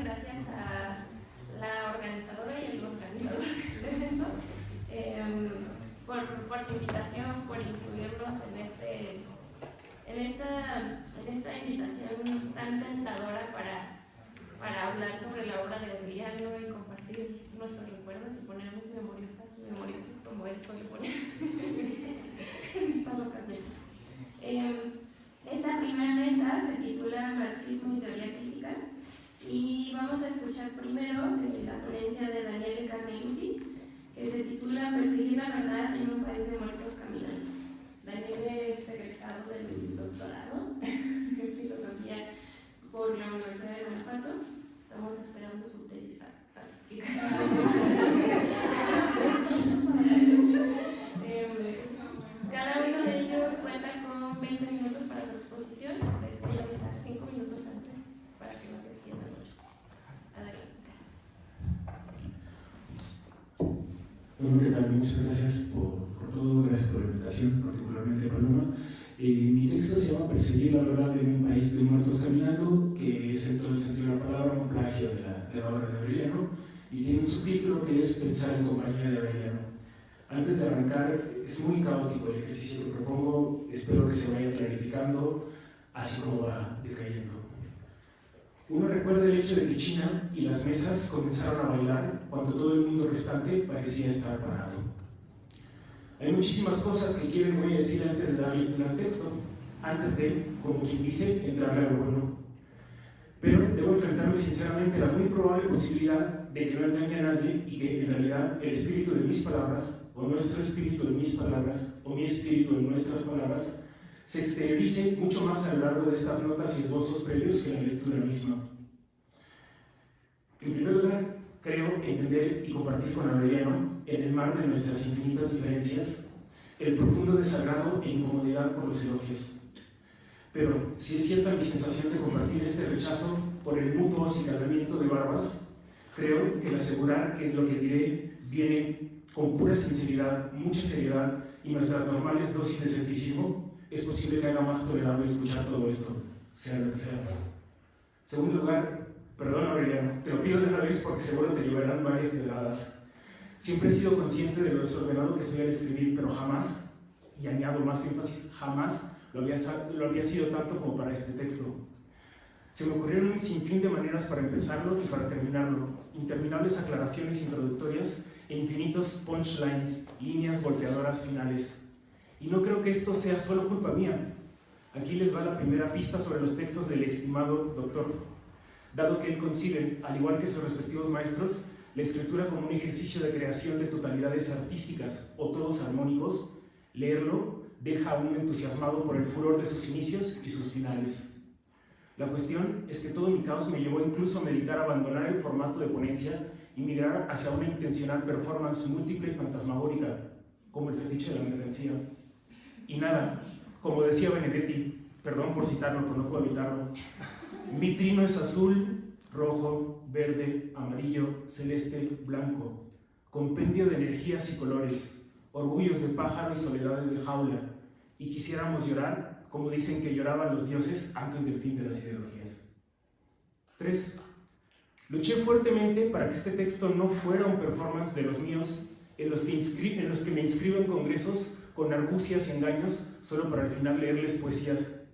gracias a la organizadora y el organizador de este evento por su invitación, por incluirnos en esta invitación tan tentadora para hablar sobre la obra de Aureliano y compartir nuestros recuerdos y ponernos memoriosos como él suele ponerse en estas ocasiones. Esta primera mesa se titula Marxismo y Teoría Crítica y vamos a escuchar primero la ponencia de Daniele Carneluti, que se titula Perseguir la verdad en un país de muertos caminando. Daniele es egresado del doctorado en filosofía por la Universidad de Guanajuato. Estamos esperando su tesis. Cada uno de ellos cuenta con 20 minutos para su exposición. Les voy a avisar 5 minutos antes para que no se extienda mucho. Adelante. Bueno, ¿qué tal? Muchas gracias por todo, gracias por la invitación, particularmente Paloma. Mi texto se llama Perseguir la verdad en un país de muertos caminando, que es en todo el sentido de la palabra un plagio de la obra de Aureliano, y tiene un subtítulo que es Pensar en compañía de Aureliano. Antes de arrancar, es muy caótico el ejercicio que propongo, espero que se vaya clarificando, así como va decayendo. Uno recuerda el hecho de que China y las mesas comenzaron a bailar cuando todo el mundo restante parecía estar parado. Hay muchísimas cosas que voy a decir antes de darle lectura al texto, antes de, como quien dice, entrarle a lo bueno. Pero debo enfrentarme sinceramente a la muy probable posibilidad de que no engañe a nadie y que en realidad el espíritu de mis palabras, o nuestro espíritu de mis palabras, o mi espíritu de nuestras palabras, se exteriorice mucho más a lo largo de estas notas y esbozos previos que la lectura misma. En primer lugar, creo entender y compartir con Aureliano, en el mar de nuestras infinitas diferencias, el profundo desagrado e incomodidad por los elogios. Pero si es cierta mi sensación de compartir este rechazo por el mutuo acicalamiento de barbas, creo que el asegurar que lo que diré viene con pura sinceridad, mucha seriedad y nuestras normales dosis de escepticismo, es posible que haga más tolerable escuchar todo esto, sea lo que sea. En segundo lugar, perdón Aureliano, te lo pido de una vez porque seguro te llevarán varias pedradas. Siempre he sido consciente de lo desordenado que soy al escribir, pero jamás, y añado más énfasis, jamás lo había sido tanto como para este texto. Se me ocurrieron un sinfín de maneras para empezarlo y para terminarlo, interminables aclaraciones introductorias e infinitos punchlines, líneas golpeadoras finales. Y no creo que esto sea solo culpa mía. Aquí les va la primera pista sobre los textos del estimado doctor. Dado que él concibe, al igual que sus respectivos maestros, la escritura como un ejercicio de creación de totalidades artísticas o todos armónicos, leerlo deja a uno entusiasmado por el furor de sus inicios y sus finales. La cuestión es que todo mi caos me llevó incluso a meditar abandonar el formato de ponencia y migrar hacia una intencional performance múltiple y fantasmagórica, como el fetiche de la mercancía. Y nada, como decía Benedetti, perdón por citarlo, pero no puedo evitarlo, mi trino es azul, rojo, verde, amarillo, celeste, blanco, compendio de energías y colores, orgullos de pájaro y soledades de jaula, y quisiéramos llorar como dicen que lloraban los dioses antes del fin de las ideologías. 3. Luché fuertemente para que este texto no fuera un performance de los míos en los que me inscribo en congresos con argucias y engaños solo para al final leerles poesías.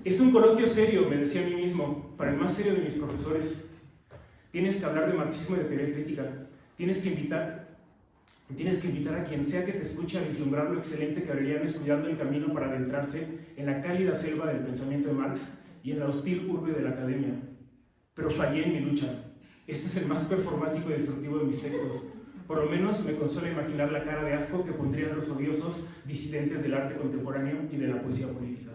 Es un coloquio serio, me decía a mí mismo, para el más serio de mis profesores. Tienes que hablar de marxismo y de teoría crítica. Tienes que invitar a quien sea que te escuche a vislumbrar lo excelente que Aureliano estudiando el camino para adentrarse en la cálida selva del pensamiento de Marx y en la hostil urbe de la academia. Pero fallé en mi lucha. Este es el más performático y destructivo de mis textos. Por lo menos me consuela imaginar la cara de asco que pondrían los odiosos disidentes del arte contemporáneo y de la poesía política.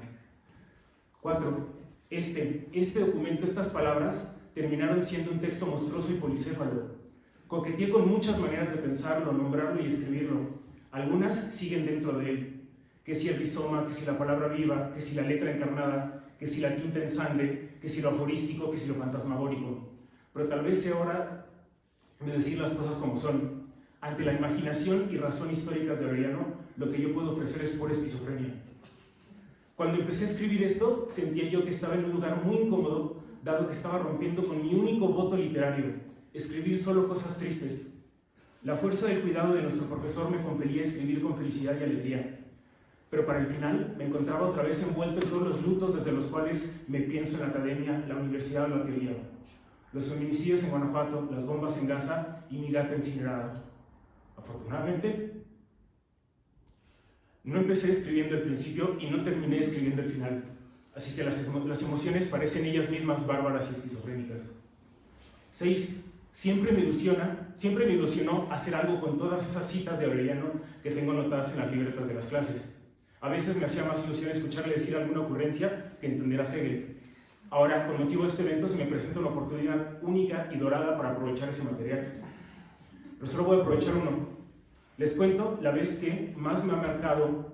4. Este documento, estas palabras, terminaron siendo un texto monstruoso y policéfalo. Coqueteé con muchas maneras de pensarlo, nombrarlo y escribirlo. Algunas siguen dentro de él. Que si el rizoma, que si la palabra viva, que si la letra encarnada, que si la tinta en sangre, que si lo aforístico, que si lo fantasmagórico. Pero tal vez sea hora de decir las cosas como son. Ante la imaginación y razón históricas de Aureliano, lo que yo puedo ofrecer es pura esquizofrenia. Cuando empecé a escribir esto, sentía yo que estaba en un lugar muy incómodo dado que estaba rompiendo con mi único voto literario, escribir solo cosas tristes. La fuerza del cuidado de nuestro profesor me compelía a escribir con felicidad y alegría. Pero para el final me encontraba otra vez envuelto en todos los lutos desde los cuales me pienso en la academia, la universidad o la teoría. Los feminicidios en Guanajuato, las bombas en Gaza y mi gata incinerada. Afortunadamente, no empecé escribiendo el principio y no terminé escribiendo el final. Así que las emociones parecen ellas mismas bárbaras y esquizofrénicas. 6. Siempre me ilusionó hacer algo con todas esas citas de Aureliano que tengo anotadas en las libretas de las clases. A veces me hacía más ilusión escucharle decir alguna ocurrencia que entender a Hegel. Ahora, con motivo de este evento, se me presenta una oportunidad única y dorada para aprovechar ese material. Pero solo voy a aprovechar uno. Les cuento la vez que más me ha marcado,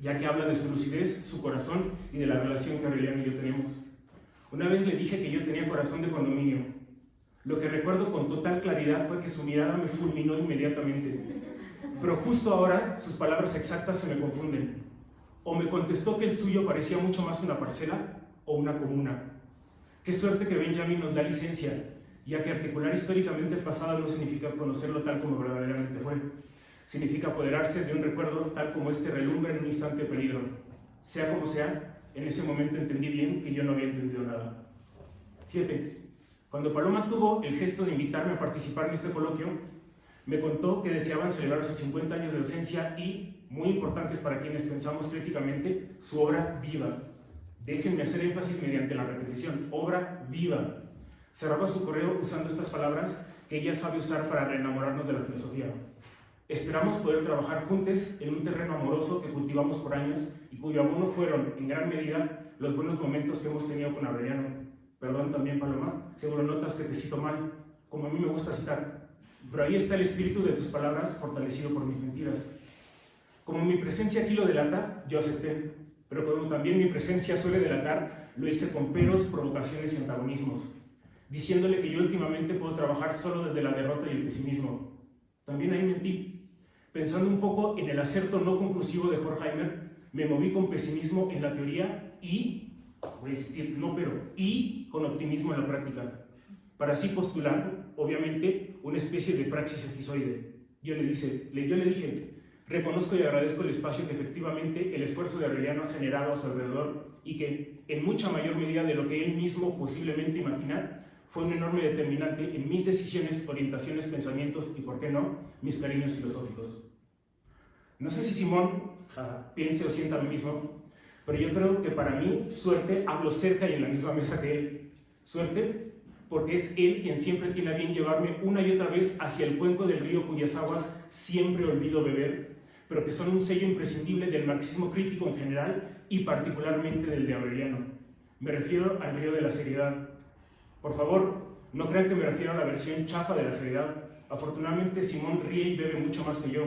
ya que habla de su lucidez, su corazón y de la relación que Aureliano y yo tenemos. Una vez le dije que yo tenía corazón de condominio. Lo que recuerdo con total claridad fue que su mirada me fulminó inmediatamente. Pero justo ahora sus palabras exactas se me confunden. O me contestó que el suyo parecía mucho más una parcela o una comuna. Qué suerte que Benjamin nos da licencia, ya que articular históricamente el pasado no significa conocerlo tal como verdaderamente fue. Significa apoderarse de un recuerdo tal como este relumbra en un instante de peligro. Sea como sea, en ese momento entendí bien que yo no había entendido nada. 7. Cuando Paloma tuvo el gesto de invitarme a participar en este coloquio, me contó que deseaban celebrar sus 50 años de docencia y, muy importantes para quienes pensamos críticamente, su obra viva. Déjenme hacer énfasis mediante la repetición, obra viva. Cerraba su correo usando estas palabras que ella sabe usar para reenamorarnos de la filosofía. Esperamos poder trabajar juntos en un terreno amoroso que cultivamos por años y cuyo abono fueron, en gran medida, los buenos momentos que hemos tenido con Aureliano. Perdón también, Paloma, seguro notas que te cito mal, como a mí me gusta citar. Pero ahí está el espíritu de tus palabras fortalecido por mis mentiras. Como mi presencia aquí lo delata, yo acepté. Pero como también mi presencia suele delatar, lo hice con peros, provocaciones y antagonismos, diciéndole que yo últimamente puedo trabajar solo desde la derrota y el pesimismo. También ahí mentí. Pensando un poco en el acerto no conclusivo de Horkheimer, me moví con pesimismo en la teoría y, voy a insistir, no pero, y con optimismo en la práctica, para así postular, obviamente, una especie de praxis esquizoide. Yo le dije, reconozco y agradezco el espacio que efectivamente el esfuerzo de Aureliano ha generado a su alrededor y que, en mucha mayor medida de lo que él mismo posiblemente imagina, fue un enorme determinante en mis decisiones, orientaciones, pensamientos y, por qué no, mis cariños filosóficos. No sé si Simón piense o sienta lo mismo, pero yo creo que para mí, suerte, hablo cerca y en la misma mesa que él. Suerte, porque es él quien siempre tiene a bien llevarme una y otra vez hacia el cuenco del río cuyas aguas siempre olvido beber, pero que son un sello imprescindible del marxismo crítico en general y particularmente del de Aureliano. Me refiero al río de la seriedad. Por favor, no crean que me refiero a la versión chafa de la seriedad. Afortunadamente, Simón ríe y bebe mucho más que yo.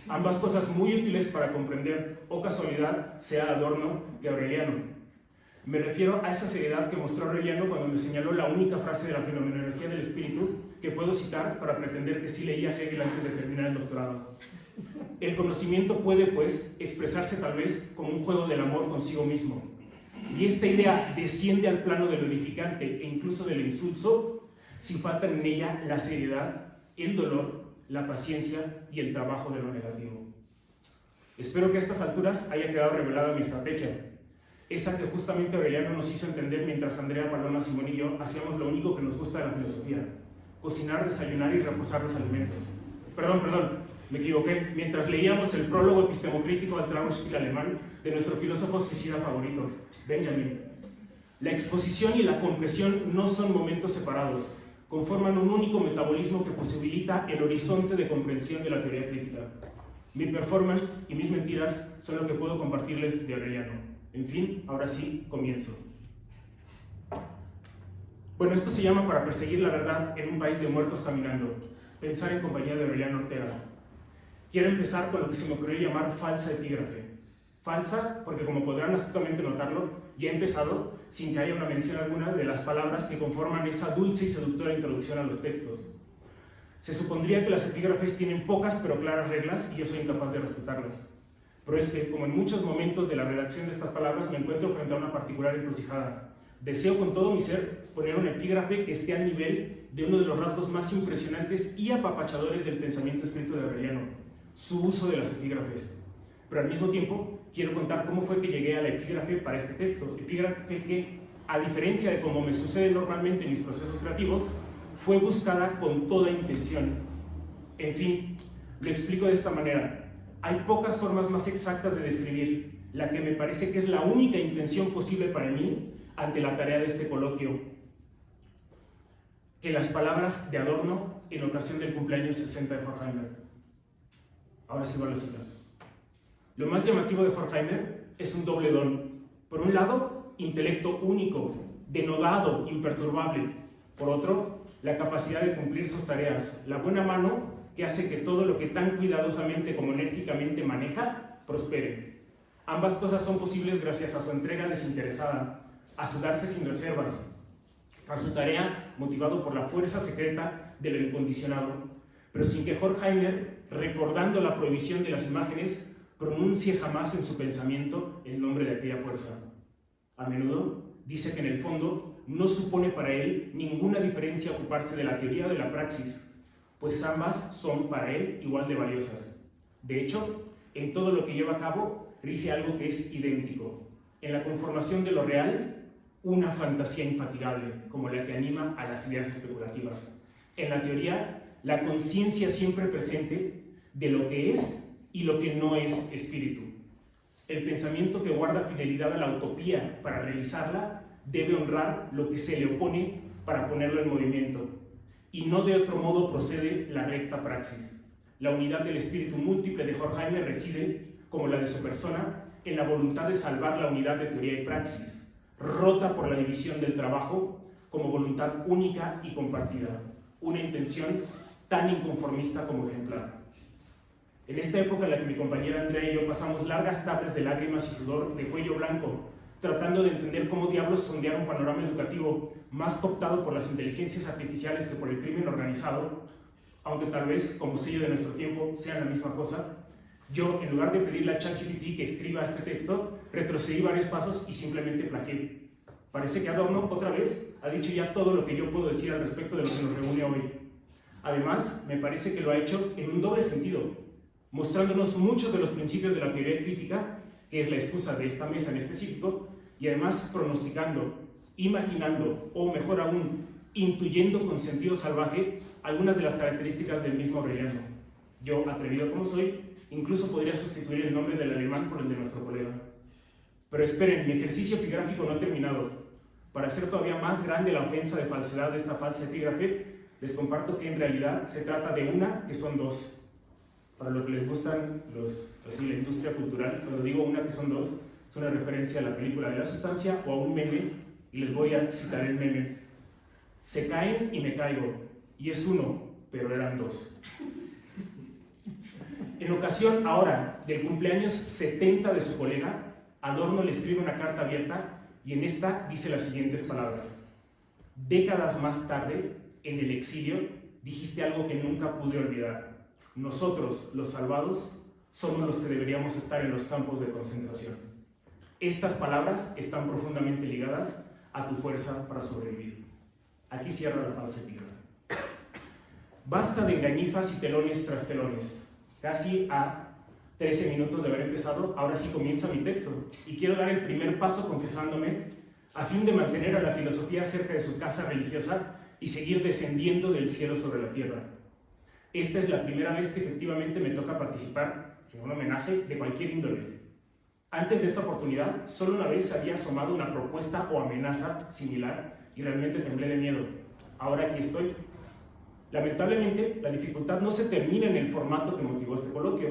Ambas cosas muy útiles para comprender, o casualidad, sea adorno, que Aureliano. Me refiero a esa seriedad que mostró Aureliano cuando me señaló la única frase de la fenomenología del espíritu que puedo citar para pretender que sí leía Hegel antes de terminar el doctorado. El conocimiento puede, pues, expresarse tal vez como un juego del amor consigo mismo. Y esta idea desciende al plano de lo edificante e incluso del insulso si faltan en ella la seriedad, el dolor, la paciencia y el trabajo de lo negativo. Espero que a estas alturas haya quedado revelada mi estrategia, esa que justamente Aureliano nos hizo entender mientras Andrea, Paloma, Simón y yo hacíamos lo único que nos gusta de la filosofía: cocinar, desayunar y reposar los alimentos. Perdón, me equivoqué. Mientras leíamos el prólogo epistemocrítico al Trauerspiel alemán de nuestro filósofo suicida favorito, Benjamin. La exposición y la compresión no son momentos separados, conforman un único metabolismo que posibilita el horizonte de comprensión de la teoría crítica. Mi performance y mis mentiras son lo que puedo compartirles de Aureliano. En fin, ahora sí, comienzo. Bueno, esto se llama Para perseguir la verdad en un país de muertos caminando. Pensar en compañía de Aureliano Ortega. Quiero empezar con lo que se me ocurrió llamar falsa epígrafe. Falsa, porque como podrán astutamente notarlo, ya he empezado sin que haya una mención alguna de las palabras que conforman esa dulce y seductora introducción a los textos. Se supondría que las epígrafes tienen pocas pero claras reglas y yo soy incapaz de respetarlas. Pero es que, como en muchos momentos de la redacción de estas palabras, me encuentro frente a una particular encrucijada. Deseo con todo mi ser poner un epígrafe que esté al nivel de uno de los rasgos más impresionantes y apapachadores del pensamiento escrito de Aureliano, su uso de las epígrafes. Pero al mismo tiempo, quiero contar cómo fue que llegué a la epígrafe para este texto. Epígrafe que, a diferencia de como me sucede normalmente en mis procesos creativos, fue buscada con toda intención. En fin, lo explico de esta manera. Hay pocas formas más exactas de describir la que me parece que es la única intención posible para mí ante la tarea de este coloquio, que las palabras de Adorno en ocasión del cumpleaños 60 de Horkheimer. Ahora sí va la cita. Lo más llamativo de Horkheimer es un doble don. Por un lado, intelecto único, denodado, imperturbable. Por otro, la capacidad de cumplir sus tareas, la buena mano que hace que todo lo que tan cuidadosamente como enérgicamente maneja, prospere. Ambas cosas son posibles gracias a su entrega desinteresada, a su darse sin reservas, a su tarea motivado por la fuerza secreta de lo incondicionado, pero sin que Horkheimer, recordando la prohibición de las imágenes, pronuncie jamás en su pensamiento el nombre de aquella fuerza. A menudo dice que en el fondo no supone para él ninguna diferencia ocuparse de la teoría o de la praxis, pues ambas son para él igual de valiosas. De hecho, en todo lo que lleva a cabo rige algo que es idéntico. En la conformación de lo real, una fantasía infatigable, como la que anima a las ideas especulativas. En la teoría, la conciencia siempre presente de lo que es y lo que no es espíritu. El pensamiento que guarda fidelidad a la utopía para realizarla debe honrar lo que se le opone para ponerlo en movimiento. Y no de otro modo procede la recta praxis. La unidad del espíritu múltiple de Horkheimer reside, como la de su persona, en la voluntad de salvar la unidad de teoría y praxis, rota por la división del trabajo como voluntad única y compartida, una intención tan inconformista como ejemplar. En esta época en la que mi compañera Andrea y yo pasamos largas tardes de lágrimas y sudor de cuello blanco, tratando de entender cómo diablos sondear un panorama educativo más cooptado por las inteligencias artificiales que por el crimen organizado, aunque tal vez, como sello de nuestro tiempo, sean la misma cosa, yo, en lugar de pedirle a ChatGPT que escriba este texto, retrocedí varios pasos y simplemente plagié. Parece que Adorno, otra vez, ha dicho ya todo lo que yo puedo decir al respecto de lo que nos reúne hoy. Además, me parece que lo ha hecho en un doble sentido, mostrándonos muchos de los principios de la teoría crítica, que es la excusa de esta mesa en específico, y además pronosticando, imaginando, o mejor aún, intuyendo con sentido salvaje algunas de las características del mismo Aureliano. Yo, atrevido como soy, incluso podría sustituir el nombre del alemán por el de nuestro colega. Pero esperen, mi ejercicio epigráfico no ha terminado. Para hacer todavía más grande la ofensa de falsedad de esta falsa epígrafe, les comparto que en realidad se trata de una que son dos. Para los que les gustan la industria cultural, cuando digo una que son dos, es una referencia a la película de La Sustancia o a un meme, y les voy a citar el meme. Se caen y me caigo, y es uno, pero eran dos. En ocasión ahora del cumpleaños 70 de su colega, Adorno le escribe una carta abierta y en esta dice las siguientes palabras. Décadas más tarde, en el exilio, dijiste algo que nunca pude olvidar. Nosotros, los salvados, somos los que deberíamos estar en los campos de concentración. Estas palabras están profundamente ligadas a tu fuerza para sobrevivir. Aquí cierra la falsa epígrafe. Basta de engañifas y telones tras telones. Casi a 13 minutos de haber empezado, ahora sí comienza mi texto. Y quiero dar el primer paso confesándome, a fin de mantener a la filosofía cerca de su casa religiosa y seguir descendiendo del cielo sobre la tierra. Esta es la primera vez que efectivamente me toca participar en un homenaje de cualquier índole. Antes de esta oportunidad, solo una vez había asomado una propuesta o amenaza similar y realmente temblé de miedo. Ahora aquí estoy. Lamentablemente, la dificultad no se termina en el formato que motivó este coloquio.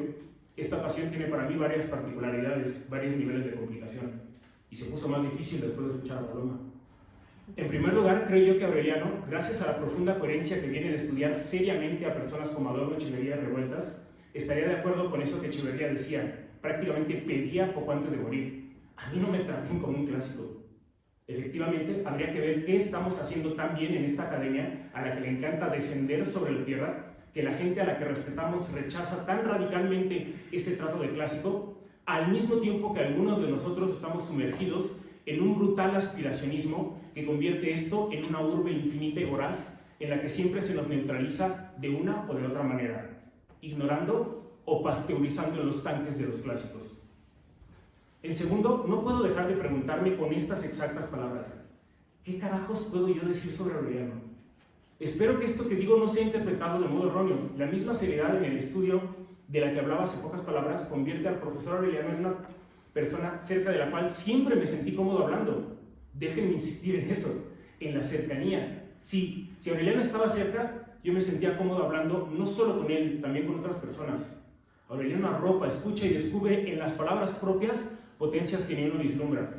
Esta ocasión tiene para mí varias particularidades, varios niveles de complicación, y se puso más difícil después de escuchar a Paloma. En primer lugar, creo yo que Aureliano, gracias a la profunda coherencia que viene de estudiar seriamente a personas como Adorno, Echeverría y Revueltas, estaría de acuerdo con eso que Echeverría decía, prácticamente pedía poco antes de morir. A mí no me traten como un clásico. Efectivamente, habría que ver qué estamos haciendo tan bien en esta academia a la que le encanta descender sobre la tierra, que la gente a la que respetamos rechaza tan radicalmente ese trato de clásico, al mismo tiempo que algunos de nosotros estamos sumergidos en un brutal aspiracionismo que convierte esto en una urbe infinita y voraz en la que siempre se nos neutraliza de una o de otra manera, ignorando o pasteurizando en los tanques de los clásicos. En segundo, no puedo dejar de preguntarme con estas exactas palabras: ¿qué carajos puedo yo decir sobre Aureliano? Espero que esto que digo no sea interpretado de modo erróneo. La misma seriedad en el estudio de la que hablaba hace pocas palabras convierte al profesor Aureliano en una persona cerca de la cual siempre me sentí cómodo hablando. Déjenme insistir en eso, en la cercanía. Si Aureliano estaba cerca, yo me sentía cómodo hablando no solo con él, también con otras personas. Aureliano arropa, escucha y descubre en las palabras propias potencias que ni uno vislumbra.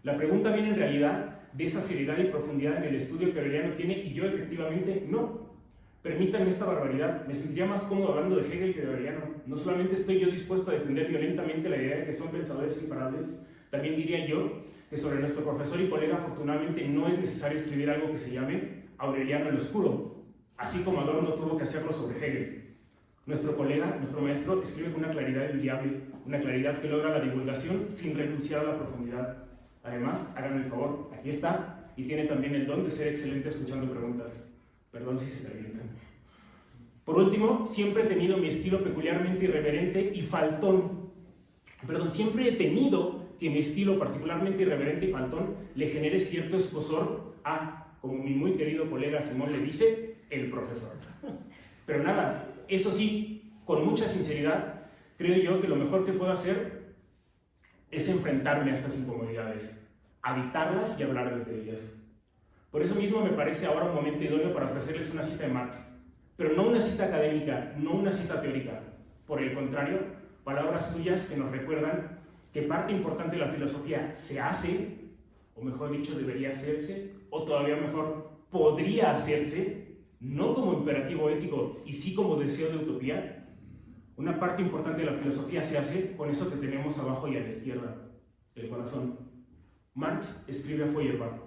La pregunta viene en realidad de esa seriedad y profundidad en el estudio que Aureliano tiene, y yo efectivamente no. Permítanme esta barbaridad, me sentiría más cómodo hablando de Hegel que de Aureliano. No solamente estoy yo dispuesto a defender violentamente la idea de que son pensadores imparables, también diría yo que sobre nuestro profesor y colega afortunadamente no es necesario escribir algo que se llame Aureliano el Oscuro, así como Adorno tuvo que hacerlo sobre Hegel. Nuestro colega, nuestro maestro, escribe con una claridad envidiable, una claridad que logra la divulgación sin renunciar a la profundidad. Además, háganme el favor, aquí está, y tiene también el don de ser excelente escuchando preguntas. Perdón si se calientan. Por último, siempre he tenido mi estilo peculiarmente irreverente y faltón. Siempre he temido que mi estilo particularmente irreverente y faltón le genere cierto escozor a, como mi muy querido colega Simón le dice, el profesor. Pero nada, eso sí, con mucha sinceridad, creo yo que lo mejor que puedo hacer es enfrentarme a estas incomodidades, habitarlas y hablar desde ellas. Por eso mismo me parece ahora un momento idóneo para ofrecerles una cita de Marx, pero no una cita académica, no una cita teórica. Por el contrario, palabras suyas que nos recuerdan que parte importante de la filosofía se hace, o mejor dicho, debería hacerse, o todavía mejor, podría hacerse, no como imperativo ético y sí como deseo de utopía. Una parte importante de la filosofía se hace con eso que tenemos abajo y a la izquierda, el corazón. Marx escribe a Feuerbach: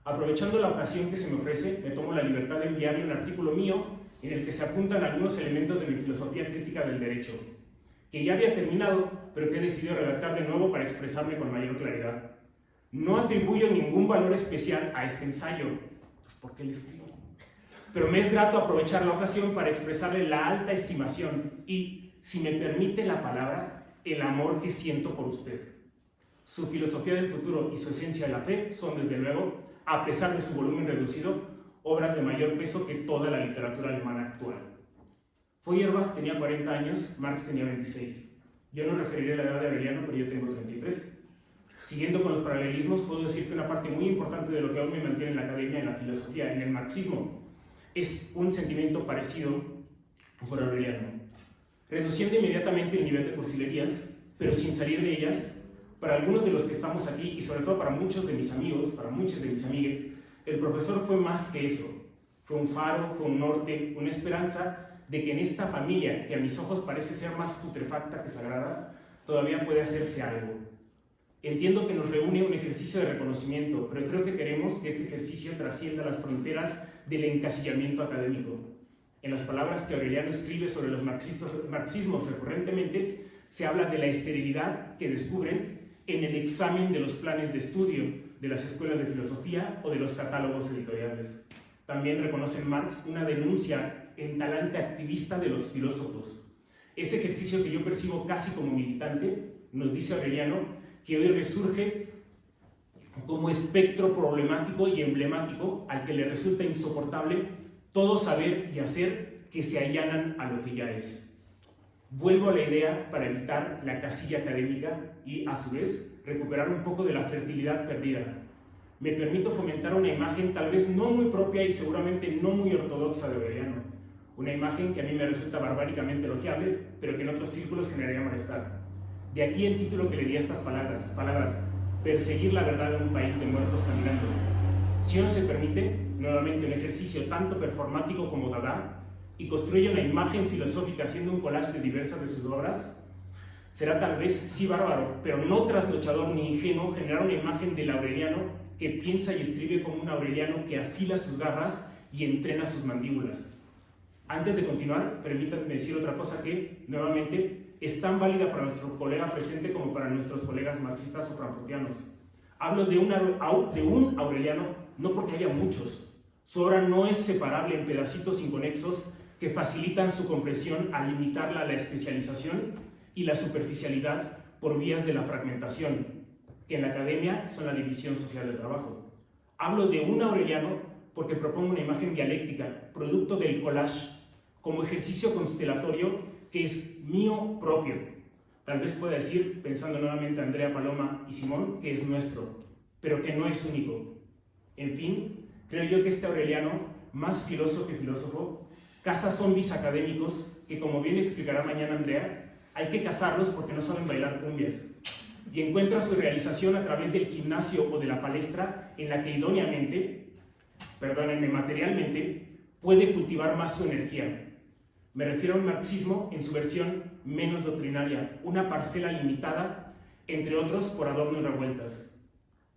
aprovechando la ocasión que se me ofrece, me tomo la libertad de enviarle un artículo mío en el que se apuntan algunos elementos de mi filosofía crítica del derecho, que ya había terminado, pero que he decidido redactar de nuevo para expresarme con mayor claridad. No atribuyo ningún valor especial a este ensayo, pues ¿por qué le escribo? Pero me es grato aprovechar la ocasión para expresarle la alta estimación y, si me permite la palabra, el amor que siento por usted. Su filosofía del futuro y su esencia de la fe son, desde luego, a pesar de su volumen reducido, obras de mayor peso que toda la literatura alemana actual. Feuerbach tenía 40 años, Marx tenía 26. Yo no referiré la edad de Aureliano, pero yo tengo 33. Siguiendo con los paralelismos, puedo decir que una parte muy importante de lo que aún me mantiene en la academia, en la filosofía, en el marxismo, es un sentimiento parecido por Aureliano. Reduciendo inmediatamente el nivel de cursilerías, pero sin salir de ellas, para algunos de los que estamos aquí, y sobre todo para muchos de mis amigos, para muchos de mis amigues, el profesor fue más que eso. Fue un faro, fue un norte, una esperanza de que en esta familia, que a mis ojos parece ser más putrefacta que sagrada, todavía puede hacerse algo. Entiendo que nos reúne un ejercicio de reconocimiento, pero creo que queremos que este ejercicio trascienda las fronteras del encasillamiento académico. En las palabras que Aureliano escribe sobre los marxismos recurrentemente, se habla de la esterilidad que descubren en el examen de los planes de estudio de las escuelas de filosofía o de los catálogos editoriales. También reconoce en Marx una denuncia en talante activista de los filósofos. Ese ejercicio que yo percibo casi como militante, nos dice Aureliano, que hoy resurge como espectro problemático y emblemático al que le resulta insoportable todo saber y hacer que se allanan a lo que ya es. Vuelvo a la idea para evitar la casilla académica y, a su vez, recuperar un poco de la fertilidad perdida. Me permito fomentar una imagen tal vez no muy propia y seguramente no muy ortodoxa de Aureliano. Una imagen que a mí me resulta barbáricamente elogiable, pero que en otros círculos generaría malestar. De aquí el título que le di a estas palabras, perseguir la verdad en un país de muertos caminando. Si uno se permite, nuevamente un ejercicio tanto performático como dada, y construye una imagen filosófica haciendo un collage de diversas de sus obras, será tal vez sí bárbaro, pero no trasnochador ni ingenuo generar una imagen del aureliano que piensa y escribe como un aureliano que afila sus garras y entrena sus mandíbulas. Antes de continuar, permítanme decir otra cosa que, nuevamente, es tan válida para nuestro colega presente como para nuestros colegas marxistas o frankfurtianos. Hablo de un Aureliano no porque haya muchos. Su obra no es separable en pedacitos inconexos que facilitan su comprensión al limitarla a la especialización y la superficialidad por vías de la fragmentación, que en la academia son la división social del trabajo. Hablo de un Aureliano porque propongo una imagen dialéctica, producto del collage, como ejercicio constelatorio que es mío propio. Tal vez pueda decir, pensando nuevamente a Andrea Paloma y Simón, que es nuestro, pero que no es único. En fin, creo yo que este Aureliano, más filósofo que filósofo, caza zombis académicos que, como bien explicará mañana Andrea, hay que cazarlos porque no saben bailar cumbias. Y encuentra su realización a través del gimnasio o de la palestra en la que idóneamente, perdónenme, materialmente, puede cultivar más su energía. Me refiero a un marxismo en su versión menos doctrinaria, una parcela limitada, entre otros, por Adorno y Revueltas.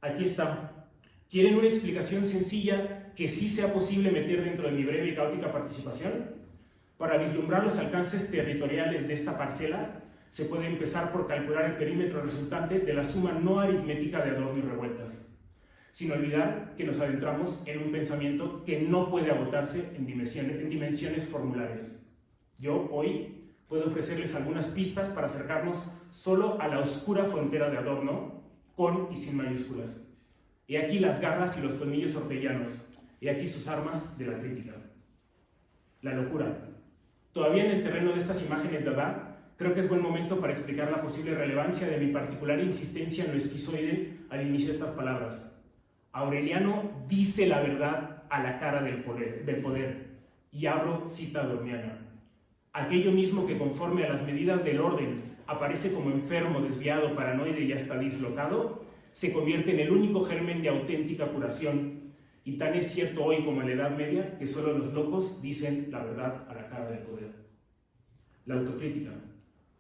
Aquí está. ¿Quieren una explicación sencilla que sí sea posible meter dentro de mi breve y caótica participación? Para vislumbrar los alcances territoriales de esta parcela, se puede empezar por calcular el perímetro resultante de la suma no aritmética de Adorno y Revueltas, sin olvidar que nos adentramos en un pensamiento que no puede agotarse en dimensiones formulares. Yo, hoy, puedo ofrecerles algunas pistas para acercarnos solo a la oscura frontera de Adorno, con y sin mayúsculas. He aquí las garras y los colmillos orteguianos, he aquí sus armas de la crítica. La locura. Todavía en el terreno de estas imágenes de Dada, creo que es buen momento para explicar la posible relevancia de mi particular insistencia en lo esquizoide al inicio de estas palabras. Aureliano dice la verdad a la cara del poder, y abro cita adorniana. Aquello mismo que conforme a las medidas del orden aparece como enfermo, desviado, paranoide y hasta dislocado, se convierte en el único germen de auténtica curación, y tan es cierto hoy como en la Edad Media que solo los locos dicen la verdad a la cara del poder. La autocrítica.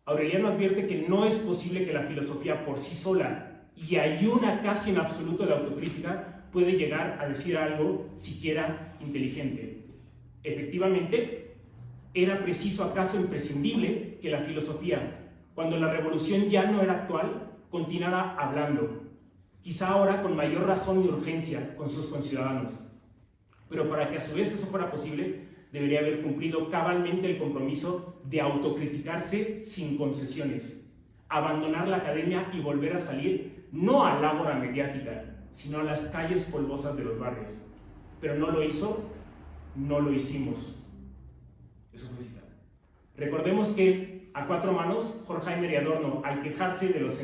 Aureliano advierte que no es posible que la filosofía por sí sola, y hay una casi en absoluto de autocrítica, puede llegar a decir algo siquiera inteligente. Efectivamente, era preciso, acaso imprescindible, que la filosofía, cuando la revolución ya no era actual, continuara hablando, quizá ahora con mayor razón y urgencia con sus conciudadanos. Pero para que a su vez eso fuera posible, debería haber cumplido cabalmente el compromiso de autocriticarse sin concesiones, abandonar la academia y volver a salir no al ágora mediática, sino a las calles polvosas de los barrios. Pero no lo hizo, no lo hicimos. Eso fue cita. Recordemos que a cuatro manos, Horkheimer y Adorno, al quejarse de los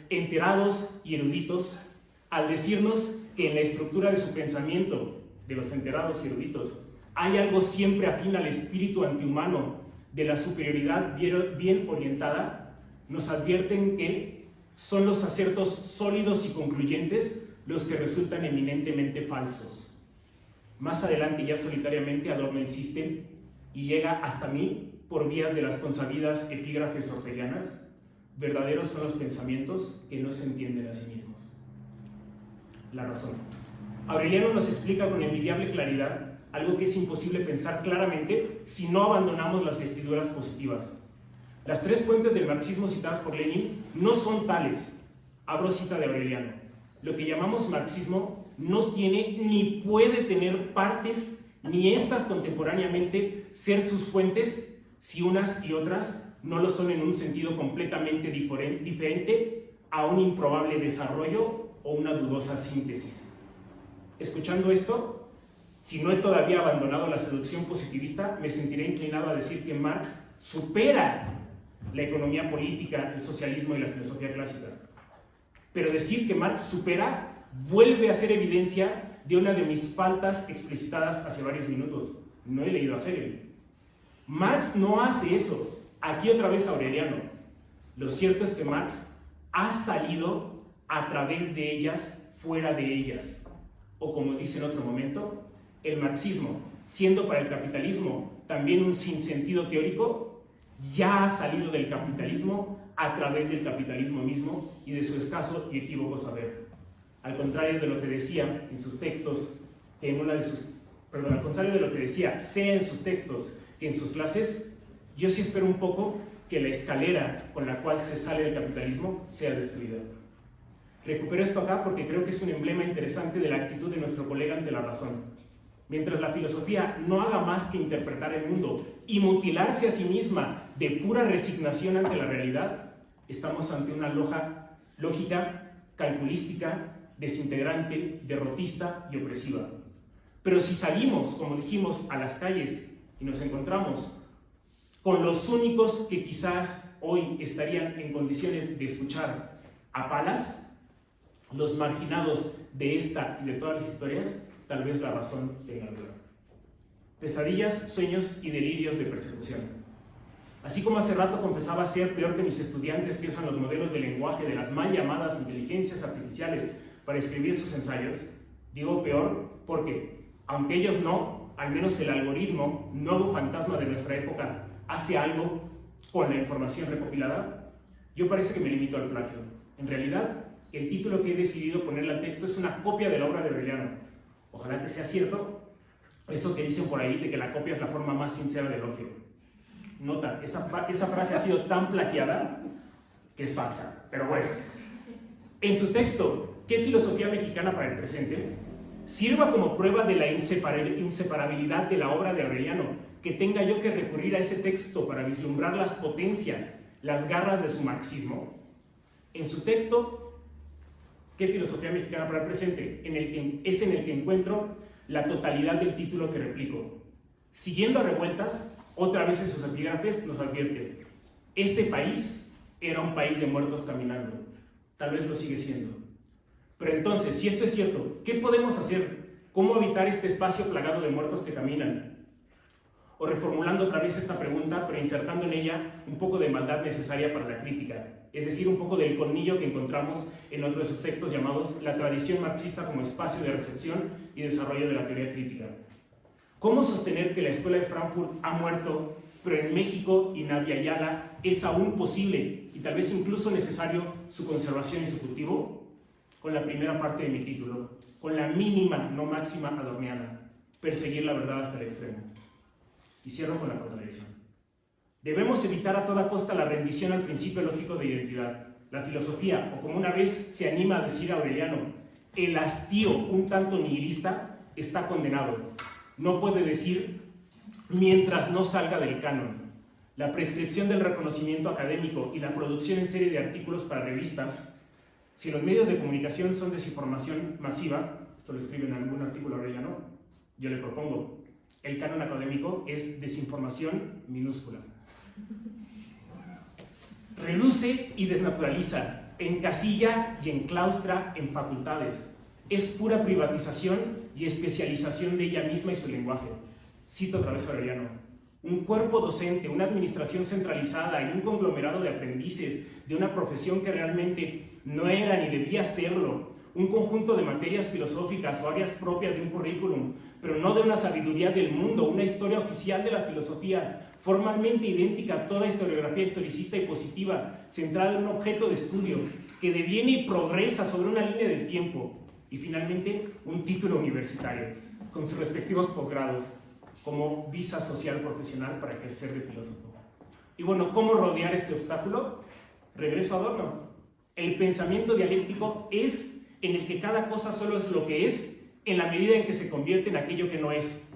enterados y eruditos, al decirnos que en la estructura de su pensamiento, de los enterados y eruditos, hay algo siempre afín al espíritu antihumano de la superioridad bien orientada, nos advierten que son los acertos sólidos y concluyentes los que resultan eminentemente falsos. Más adelante, ya solitariamente, Adorno insiste y llega hasta mí por vías de las consabidas epígrafes orteguianas: verdaderos son los pensamientos que no se entienden a sí mismos. La razón. Aureliano nos explica con envidiable claridad algo que es imposible pensar claramente si no abandonamos las vestiduras positivas. Las tres fuentes del marxismo citadas por Lenin no son tales. Abro cita de Aureliano. Lo que llamamos marxismo no tiene ni puede tener partes, ni estas contemporáneamente ser sus fuentes, si unas y otras no lo son en un sentido completamente diferente a un improbable desarrollo o una dudosa síntesis. Escuchando esto, si no he todavía abandonado la seducción positivista, me sentiré inclinado a decir que Marx supera la economía política, el socialismo y la filosofía clásica. Pero decir que Marx supera vuelve a ser evidencia de una de mis faltas explicitadas hace varios minutos. No he leído a Hegel. Marx no hace eso. Aquí otra vez Aureliano. Lo cierto es que Marx ha salido a través de ellas, fuera de ellas. O como dice en otro momento, el marxismo, siendo para el capitalismo también un sinsentido teórico, ya ha salido del capitalismo a través del capitalismo mismo y de su escaso y equívoco saber. Al contrario de lo que decía en sus textos, al contrario de lo que decía, sea en sus textos que en sus clases, yo sí espero un poco que la escalera con la cual se sale del capitalismo sea destruida. Recupero esto acá porque creo que es un emblema interesante de la actitud de nuestro colega ante la razón. Mientras la filosofía no haga más que interpretar el mundo y mutilarse a sí misma de pura resignación ante la realidad, estamos ante una lógica calculística, desintegrante, derrotista y opresiva. Pero si salimos, como dijimos, a las calles y nos encontramos con los únicos que quizás hoy estarían en condiciones de escuchar a palas, los marginados de esta y de todas las historias, tal vez la razón tenga lugar. Pesadillas, sueños y delirios de persecución. Así como hace rato confesaba ser peor que mis estudiantes que usan los modelos de lenguaje de las mal llamadas inteligencias artificiales para escribir sus ensayos, digo peor porque, aunque ellos no, al menos el algoritmo, nuevo fantasma de nuestra época, hace algo con la información recopilada, yo parece que me limito al plagio. En realidad, el título que he decidido ponerle al texto es una copia de la obra de Aureliano. Ojalá que sea cierto eso que dicen por ahí de que la copia es la forma más sincera de elogio. Nota, esa frase ha sido tan plagiada que es falsa, pero bueno. En su texto, ¿qué filosofía mexicana para el presente?, sirva como prueba de la inseparabilidad de la obra de Aureliano, que tenga yo que recurrir a ese texto para vislumbrar las potencias, las garras de su marxismo. En su texto, ¿qué filosofía mexicana para el presente?, es en el que encuentro la totalidad del título que replico. Siguiendo a Revueltas, otra vez en sus epígrafes nos advierte: este país era un país de muertos caminando. Tal vez lo sigue siendo. Pero entonces, si esto es cierto, ¿qué podemos hacer? ¿Cómo habitar este espacio plagado de muertos que caminan? O reformulando otra vez esta pregunta, pero insertando en ella un poco de maldad necesaria para la crítica, es decir, un poco del colmillo que encontramos en otro de sus textos llamados La tradición marxista como espacio de recepción y desarrollo de la teoría crítica. ¿Cómo sostener que la Escuela de Frankfurt ha muerto, pero en México y Nadia Ayala es aún posible y tal vez incluso necesario su conservación y su cultivo? Con la primera parte de mi título, con la mínima, no máxima adorniana: perseguir la verdad hasta el extremo. Y cierro con la contradicción. Debemos evitar a toda costa la rendición al principio lógico de identidad. La filosofía, o como una vez se anima a decir Aureliano, el hastío un tanto nihilista, está condenado. No puede decir mientras no salga del canon. La prescripción del reconocimiento académico y la producción en serie de artículos para revistas, si los medios de comunicación son desinformación masiva, esto lo escribe en algún artículo Aureliano, yo le propongo, el canon académico es desinformación minúscula. Reduce y desnaturaliza, encasilla y enclaustra en facultades. Es pura privatización y especialización de ella misma y su lenguaje. Cito otra vez a Aureliano: un cuerpo docente, una administración centralizada y un conglomerado de aprendices de una profesión que realmente no era ni debía serlo, un conjunto de materias filosóficas o áreas propias de un currículum, pero no de una sabiduría del mundo, una historia oficial de la filosofía, formalmente idéntica a toda historiografía historicista y positiva, centrada en un objeto de estudio, que deviene y progresa sobre una línea del tiempo, y finalmente un título universitario, con sus respectivos posgrados, como visa social profesional para ejercer de filósofo. Y bueno, ¿cómo rodear este obstáculo? Regreso a Adorno. El pensamiento dialéctico es en el que cada cosa solo es lo que es en la medida en que se convierte en aquello que no es.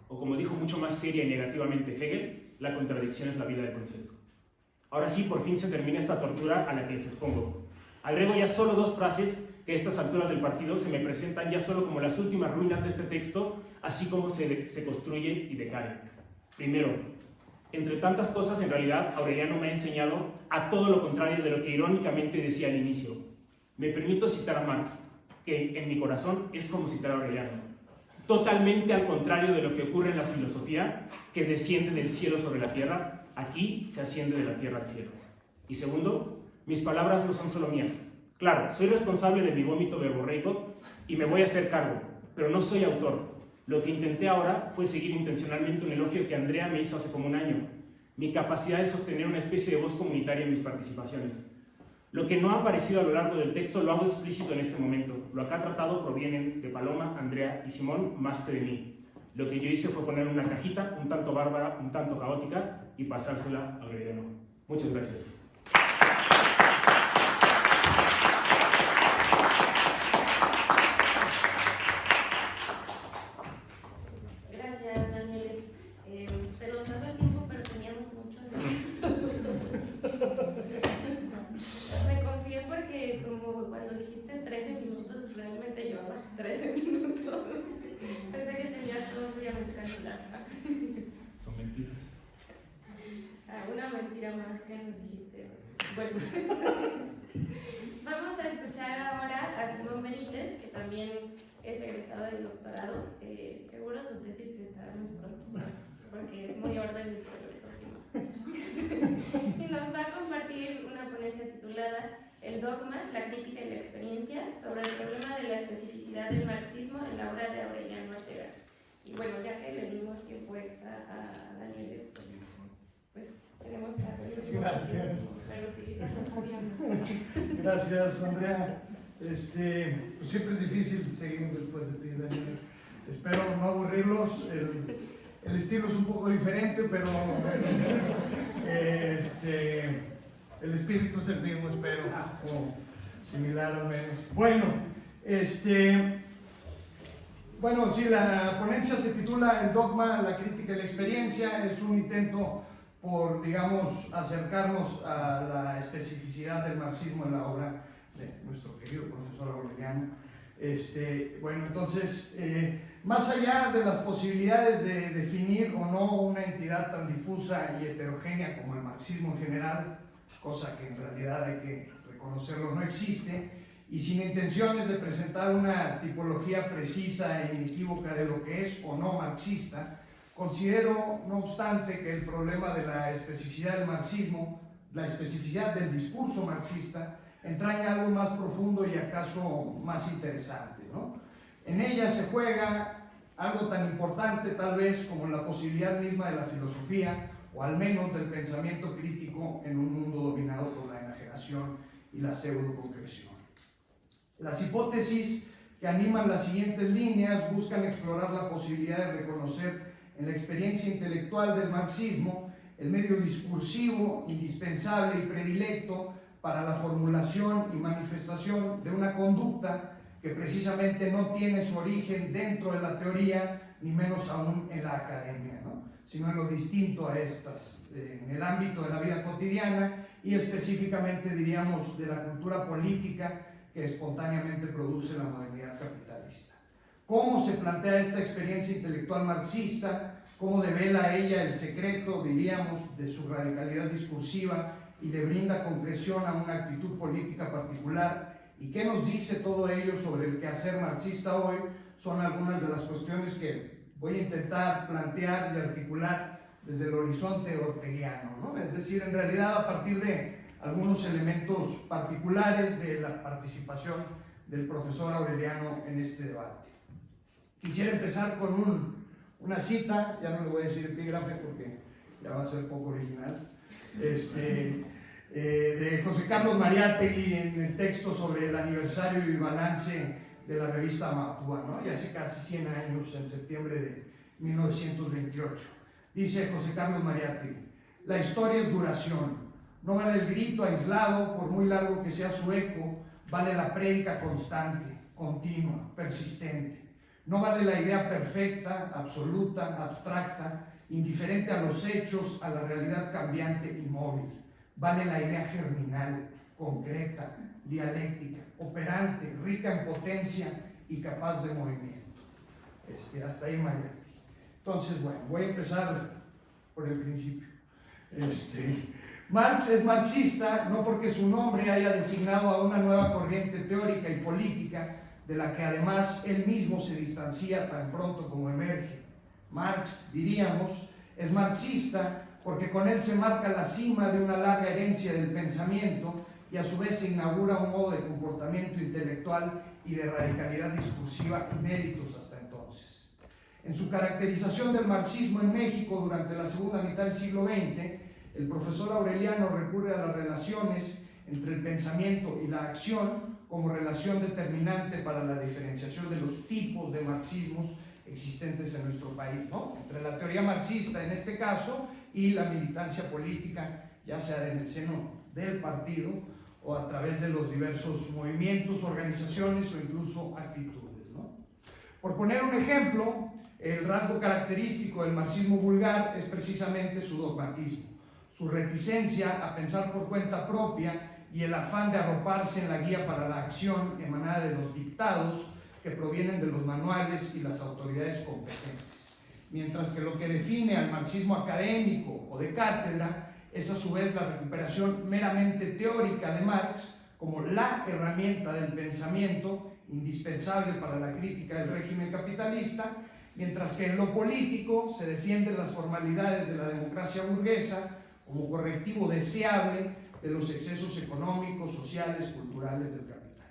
O como dijo mucho más seria y negativamente Hegel, la contradicción es la vida del concepto. Ahora sí, por fin se termina esta tortura a la que les expongo. Agrego ya solo dos frases que a estas alturas del partido se me presentan ya solo como las últimas ruinas de este texto, así como se construye y decae. Primero, entre tantas cosas, en realidad, Aureliano me ha enseñado a todo lo contrario de lo que irónicamente decía al inicio. Me permito citar a Marx, que en mi corazón es como citar a Aureliano. Totalmente al contrario de lo que ocurre en la filosofía, que desciende del cielo sobre la tierra, aquí se asciende de la tierra al cielo. Y segundo, mis palabras no son solo mías. Claro, soy responsable de mi vómito verborreico y me voy a hacer cargo, pero no soy autor. Lo que intenté ahora fue seguir intencionalmente un elogio que Andrea me hizo hace como un año: mi capacidad de sostener una especie de voz comunitaria en mis participaciones. Lo que no ha aparecido a lo largo del texto lo hago explícito en este momento. Lo acá tratado proviene de Paloma, Andrea y Simón, más que de mí. Lo que yo hice fue poner una cajita un tanto bárbara, un tanto caótica, y pasársela a Aureliano. Muchas gracias. Pensé que tenías todo obviamente cancelado. Son mentiras. Una mentira más que nos dijiste. Bueno, vamos a escuchar ahora a Simón Benítez, que también es egresado del doctorado. Seguro su tesis estará muy pronto, porque es muy orden y progreso, Simón. Y nos va a compartir una ponencia titulada El dogma, la crítica y la experiencia sobre el problema de la especificidad del marxismo en la obra de Aureliano Ortega. Y bueno, ya que le dimos tiempo extra a Daniel, pues tenemos que hacerlo. Gracias. Pero utilizamos. Gracias, Andrea. Pues siempre es difícil seguir después de ti, Daniel. Espero no aburrirlos. El estilo es un poco diferente, pero el espíritu es el mismo, espero, o similar al menos. Bueno, sí, la ponencia se titula El dogma, la crítica y la experiencia. Es un intento por, digamos, acercarnos a la especificidad del marxismo en la obra de nuestro querido profesor Aureliano. Entonces, más allá de las posibilidades de definir o no una entidad tan difusa y heterogénea como el marxismo en general, cosa que en realidad hay que reconocerlo no existe, y sin intenciones de presentar una tipología precisa e inequívoca de lo que es o no marxista, considero, no obstante, que el problema de la especificidad del marxismo, la especificidad del discurso marxista, entraña algo más profundo y acaso más interesante, ¿no? En ella se juega algo tan importante tal vez como la posibilidad misma de la filosofía, o al menos del pensamiento crítico en un mundo dominado por la enajenación y la pseudo-concreción. Las hipótesis que animan las siguientes líneas buscan explorar la posibilidad de reconocer en la experiencia intelectual del marxismo el medio discursivo indispensable y predilecto para la formulación y manifestación de una conducta que precisamente no tiene su origen dentro de la teoría, ni menos aún en la academia, ¿no? Sino en lo distinto a estas, en el ámbito de la vida cotidiana y específicamente, diríamos, de la cultura política que espontáneamente produce la modernidad capitalista. ¿Cómo se plantea esta experiencia intelectual marxista? ¿Cómo devela ella el secreto, diríamos, de su radicalidad discursiva y le brinda concreción a una actitud política particular? ¿Y qué nos dice todo ello sobre el quehacer marxista hoy? Son algunas de las cuestiones que voy a intentar plantear y articular desde el horizonte orteguiano, ¿no? Es decir, en realidad a partir de algunos elementos particulares de la participación del profesor Aureliano en este debate. Quisiera empezar con una cita, ya no le voy a decir epígrafe porque ya va a ser poco original, de José Carlos Mariátegui en el texto sobre el aniversario y balance de la revista Amatua, ¿no? Y hace casi 100 años, en septiembre de 1928. Dice José Carlos Mariátegui: la historia es duración, no vale el grito aislado, por muy largo que sea su eco, vale la prédica constante, continua, persistente. No vale la idea perfecta, absoluta, abstracta, indiferente a los hechos, a la realidad cambiante y móvil. Vale la idea germinal, concreta, dialéctica, operante, rica en potencia y capaz de movimiento. Hasta ahí Mariátegui. Entonces, bueno, voy a empezar por el principio. Marx es marxista no porque su nombre haya designado a una nueva corriente teórica y política de la que además él mismo se distancia tan pronto como emerge. Marx, diríamos, es marxista porque con él se marca la cima de una larga herencia del pensamiento y a su vez se inaugura un modo de comportamiento intelectual y de radicalidad discursiva inéditos hasta entonces. En su caracterización del marxismo en México durante la segunda mitad del siglo XX, el profesor Aureliano recurre a las relaciones entre el pensamiento y la acción como relación determinante para la diferenciación de los tipos de marxismos existentes en nuestro país, ¿no? Entre la teoría marxista en este caso y la militancia política, ya sea en el seno del partido o a través de los diversos movimientos, organizaciones o incluso actitudes, ¿no? Por poner un ejemplo, el rasgo característico del marxismo vulgar es precisamente su dogmatismo, su reticencia a pensar por cuenta propia y el afán de arroparse en la guía para la acción emanada de los dictados, que provienen de los manuales y las autoridades competentes, mientras que lo que define al marxismo académico o de cátedra es a su vez la recuperación meramente teórica de Marx como la herramienta del pensamiento indispensable para la crítica del régimen capitalista, mientras que en lo político se defienden las formalidades de la democracia burguesa como correctivo deseable de los excesos económicos, sociales, culturales del capital.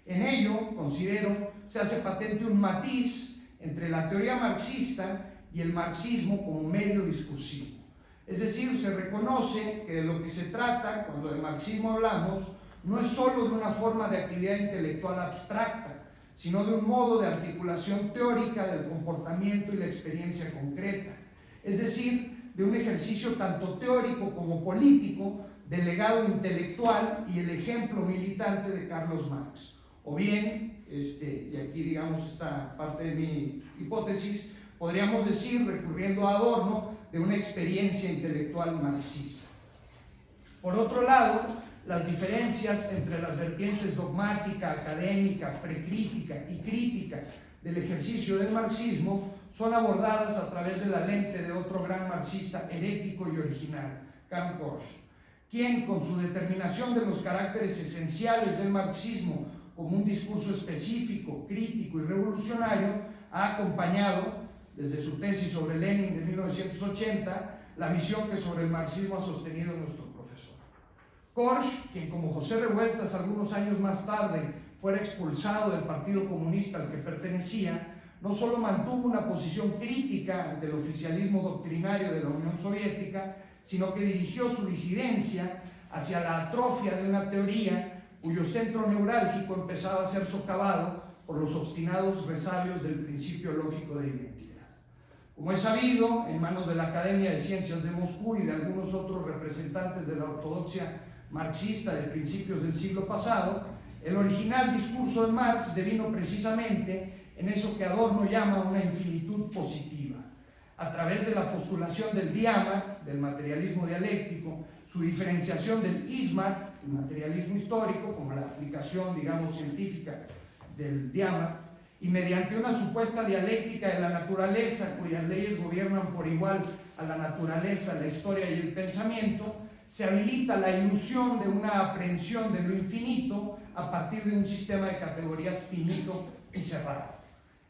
En ello, considero, se hace patente un matiz entre la teoría marxista y el marxismo como medio discursivo. Es decir, se reconoce que de lo que se trata cuando de marxismo hablamos no es sólo de una forma de actividad intelectual abstracta, sino de un modo de articulación teórica del comportamiento y la experiencia concreta, es decir, de un ejercicio tanto teórico como político del legado intelectual y el ejemplo militante de Carlos Marx. O bien, y aquí digamos esta parte de mi hipótesis, podríamos decir, recurriendo a Adorno, de una experiencia intelectual marxista. Por otro lado, las diferencias entre las vertientes dogmática, académica, precrítica y crítica del ejercicio del marxismo son abordadas a través de la lente de otro gran marxista herético y original, Karl Korsch, quien con su determinación de los caracteres esenciales del marxismo como un discurso específico, crítico y revolucionario, ha acompañado, desde su tesis sobre Lenin de 1980, la visión que sobre el marxismo ha sostenido nuestro profesor. Korsch, quien como José Revueltas algunos años más tarde fuera expulsado del Partido Comunista al que pertenecía, no solo mantuvo una posición crítica ante el oficialismo doctrinario de la Unión Soviética, sino que dirigió su disidencia hacia la atrofia de una teoría cuyo centro neurálgico empezaba a ser socavado por los obstinados resabios del principio lógico de identidad. Como es sabido, en manos de la Academia de Ciencias de Moscú y de algunos otros representantes de la ortodoxia marxista de principios del siglo pasado, el original discurso de Marx devino precisamente en eso que Adorno llama una infinitud positiva, a través de la postulación del Diamant, del materialismo dialéctico, su diferenciación del Ismat, el materialismo histórico, como la aplicación, digamos, científica del Diamant, y mediante una supuesta dialéctica de la naturaleza, cuyas leyes gobiernan por igual a la naturaleza, la historia y el pensamiento, se habilita la ilusión de una aprehensión de lo infinito a partir de un sistema de categorías finito y cerrado.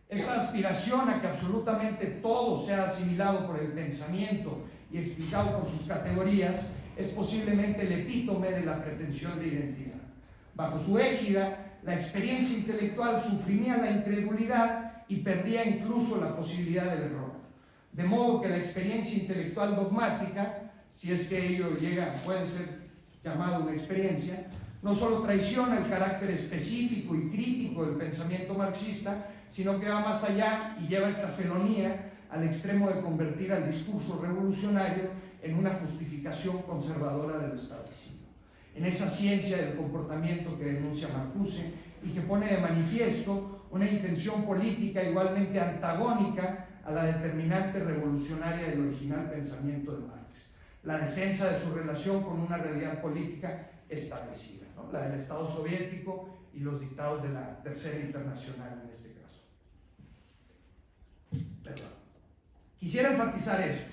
Esta aspiración a que absolutamente todo sea asimilado por el pensamiento y explicado por sus categorías es posiblemente el epítome de la pretensión de identidad. Bajo su égida, la experiencia intelectual suprimía la incredulidad y perdía incluso la posibilidad del error. De modo que la experiencia intelectual dogmática, si es que ello puede ser llamado una experiencia, no solo traiciona el carácter específico y crítico del pensamiento marxista, sino que va más allá y lleva esta felonía al extremo de convertir al discurso revolucionario en una justificación conservadora de lo establecido. En esa ciencia del comportamiento que denuncia Marcuse y que pone de manifiesto una intención política igualmente antagónica a la determinante revolucionaria del original pensamiento de Marx, la defensa de su relación con una realidad política establecida, ¿no? La del Estado soviético y los dictados de la Tercera Internacional en este caso. Perdón. Quisiera enfatizar esto.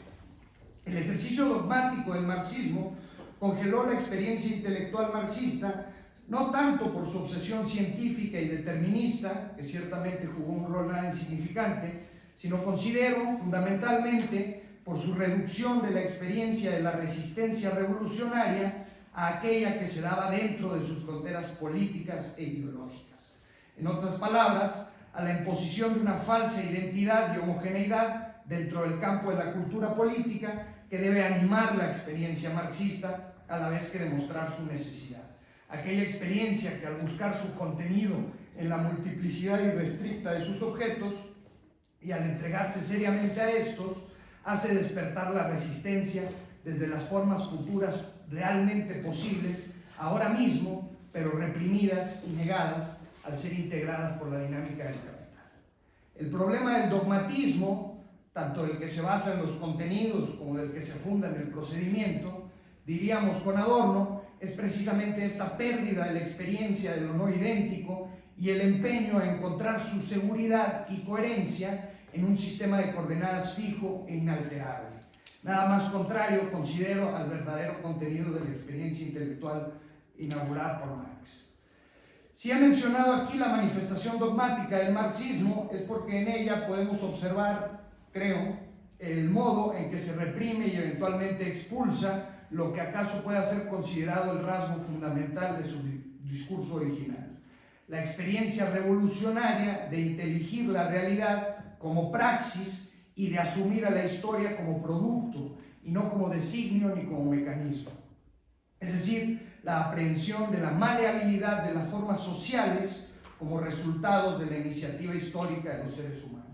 El ejercicio dogmático del marxismo congeló la experiencia intelectual marxista, no tanto por su obsesión científica y determinista, que ciertamente jugó un rol nada insignificante, sino considero fundamentalmente por su reducción de la experiencia de la resistencia revolucionaria a aquella que se daba dentro de sus fronteras políticas e ideológicas. En otras palabras, a la imposición de una falsa identidad y homogeneidad dentro del campo de la cultura política que debe animar la experiencia marxista a la vez que demostrar su necesidad. Aquella experiencia que al buscar su contenido en la multiplicidad irrestricta de sus objetos y al entregarse seriamente a estos, hace despertar la resistencia desde las formas futuras realmente posibles ahora mismo, pero reprimidas y negadas al ser integradas por la dinámica del capital. El problema del dogmatismo, tanto del que se basa en los contenidos como del que se funda en el procedimiento, diríamos con Adorno, es precisamente esta pérdida de la experiencia de lo no idéntico y el empeño a encontrar su seguridad y coherencia en un sistema de coordenadas fijo e inalterable. Nada más contrario, considero, al verdadero contenido de la experiencia intelectual inaugurada por Marx. Si he mencionado aquí la manifestación dogmática del marxismo, es porque en ella podemos observar, creo, el modo en que se reprime y eventualmente expulsa lo que acaso pueda ser considerado el rasgo fundamental de su discurso original: la experiencia revolucionaria de inteligir la realidad como praxis y de asumir a la historia como producto y no como designio ni como mecanismo. Es decir, la aprehensión de la maleabilidad de las formas sociales como resultados de la iniciativa histórica de los seres humanos.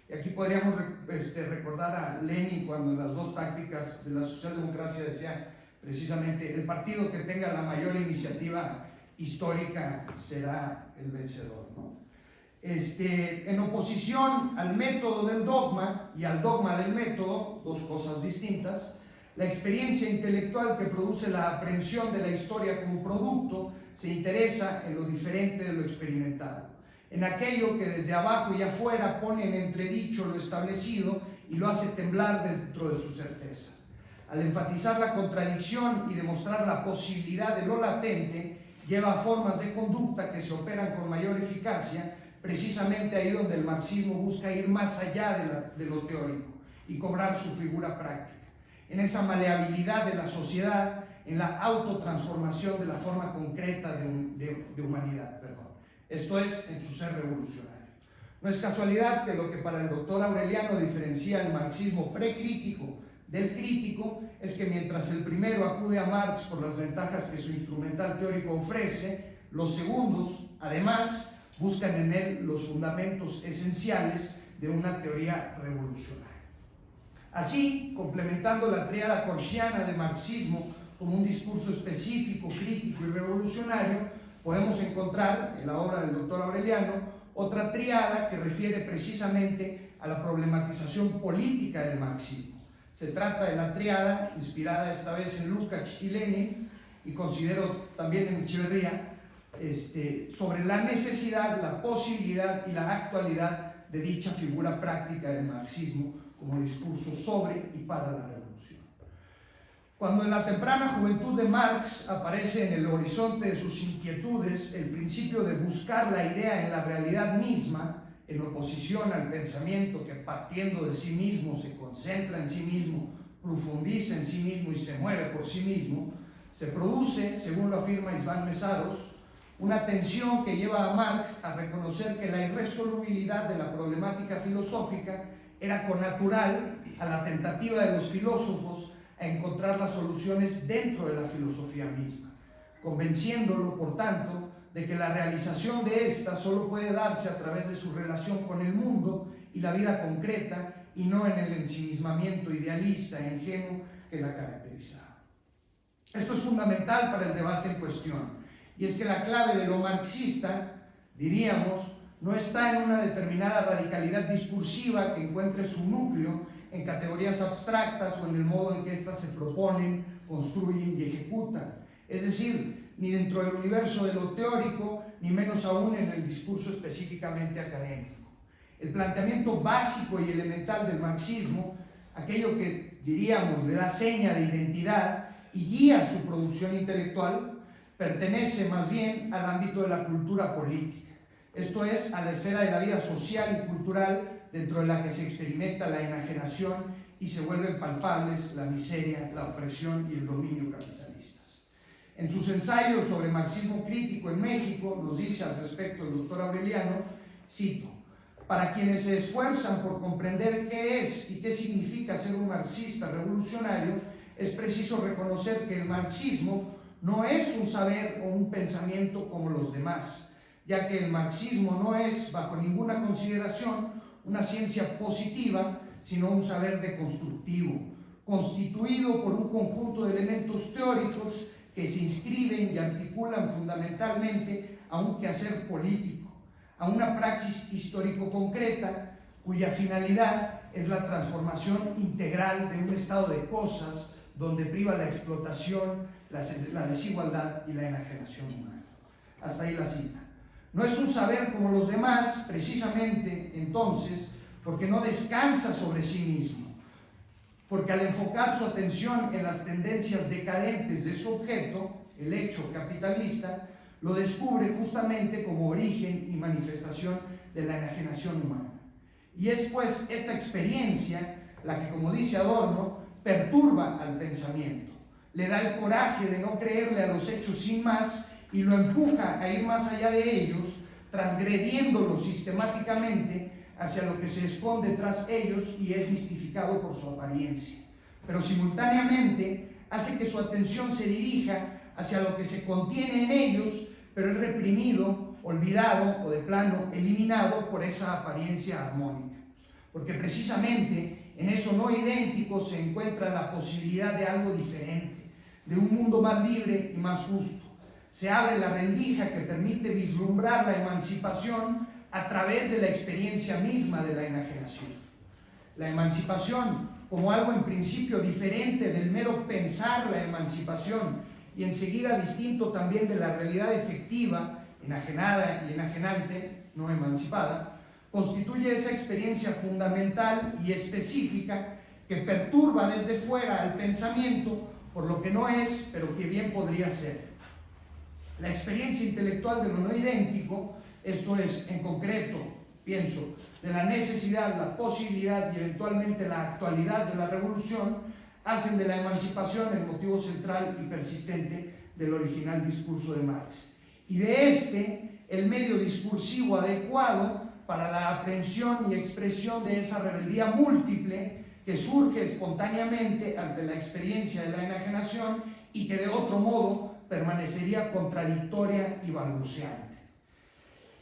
Y aquí podríamos recordar a Lenin cuando en las dos tácticas de la socialdemocracia decía precisamente: el partido que tenga la mayor iniciativa histórica será el vencedor, ¿no? En oposición al método del dogma y al dogma del método, dos cosas distintas, la experiencia intelectual que produce la aprehensión de la historia como producto se interesa en lo diferente de lo experimentado, en aquello que desde abajo y afuera pone en entredicho lo establecido y lo hace temblar dentro de su certeza. Al enfatizar la contradicción y demostrar la posibilidad de lo latente, lleva a formas de conducta que se operan con mayor eficacia, precisamente ahí donde el marxismo busca ir más allá de lo teórico y cobrar su figura práctica, en esa maleabilidad de la sociedad, en la autotransformación de la forma concreta de humanidad, esto es, en su ser revolucionario. No es casualidad que lo que para el doctor Aureliano diferencia el marxismo precrítico del crítico es que mientras el primero acude a Marx por las ventajas que su instrumental teórico ofrece, los segundos, además, buscan en él los fundamentos esenciales de una teoría revolucionaria. Así, complementando la tríada korchiana del marxismo como un discurso específico, crítico y revolucionario, podemos encontrar en la obra del doctor Aureliano otra tríada que refiere precisamente a la problematización política del marxismo. Se trata de la tríada, inspirada esta vez en Lukács y Lenin, y considero también en Echeverría, sobre la necesidad, la posibilidad y la actualidad de dicha figura práctica del marxismo como discurso sobre y para la revolución. Cuando en la temprana juventud de Marx aparece en el horizonte de sus inquietudes el principio de buscar la idea en la realidad misma, en oposición al pensamiento que partiendo de sí mismo se concentra en sí mismo, profundiza en sí mismo y se mueve por sí mismo, se produce, según lo afirma István Mesaros, una tensión que lleva a Marx a reconocer que la irresolubilidad de la problemática filosófica era connatural a la tentativa de los filósofos a encontrar las soluciones dentro de la filosofía misma, convenciéndolo, por tanto, de que la realización de ésta solo puede darse a través de su relación con el mundo y la vida concreta y no en el ensimismamiento idealista e ingenuo que la caracterizaba. Esto es fundamental para el debate en cuestión, y es que la clave de lo marxista, diríamos, no está en una determinada radicalidad discursiva que encuentre su núcleo en categorías abstractas o en el modo en que éstas se proponen, construyen y ejecutan, es decir, ni dentro del universo de lo teórico, ni menos aún en el discurso específicamente académico. El planteamiento básico y elemental del marxismo, aquello que diríamos le da seña de identidad y guía su producción intelectual, pertenece más bien al ámbito de la cultura política, esto es, a la esfera de la vida social y cultural dentro de la que se experimenta la enajenación y se vuelven palpables la miseria, la opresión y el dominio capitalistas. En sus ensayos sobre marxismo crítico en México, nos dice al respecto el doctor Aureliano, cito: para quienes se esfuerzan por comprender qué es y qué significa ser un marxista revolucionario, es preciso reconocer que el marxismo no es un saber o un pensamiento como los demás, ya que el marxismo no es, bajo ninguna consideración, una ciencia positiva, sino un saber deconstructivo, constituido por un conjunto de elementos teóricos que se inscriben y articulan fundamentalmente a un quehacer político, a una praxis histórico-concreta, cuya finalidad es la transformación integral de un estado de cosas donde priva la explotación, la desigualdad y la enajenación humana. Hasta ahí la cita. No es un saber como los demás, precisamente entonces, porque no descansa sobre sí mismo, porque al enfocar su atención en las tendencias decadentes de su objeto, el hecho capitalista, lo descubre justamente como origen y manifestación de la enajenación humana. Y es pues esta experiencia la que, como dice Adorno, perturba al pensamiento, le da el coraje de no creerle a los hechos sin más y lo empuja a ir más allá de ellos, transgrediéndolos sistemáticamente hacia lo que se esconde tras ellos y es mistificado por su apariencia. Pero simultáneamente hace que su atención se dirija hacia lo que se contiene en ellos, pero es reprimido, olvidado o de plano eliminado por esa apariencia armónica. Porque precisamente en eso no idéntico se encuentra la posibilidad de algo diferente, de un mundo más libre y más justo. Se abre la rendija que permite vislumbrar la emancipación a través de la experiencia misma de la enajenación. La emancipación como algo en principio diferente del mero pensar la emancipación y enseguida distinto también de la realidad efectiva, enajenada y enajenante, no emancipada, constituye esa experiencia fundamental y específica que perturba desde fuera al pensamiento por lo que no es, pero que bien podría ser. La experiencia intelectual de lo no idéntico, esto es, en concreto, pienso, de la necesidad, la posibilidad y eventualmente la actualidad de la revolución, hacen de la emancipación el motivo central y persistente del original discurso de Marx. Y de este, el medio discursivo adecuado para la aprehensión y expresión de esa rebeldía múltiple que surge espontáneamente ante la experiencia de la enajenación y que de otro modo permanecería contradictoria y balbuceante.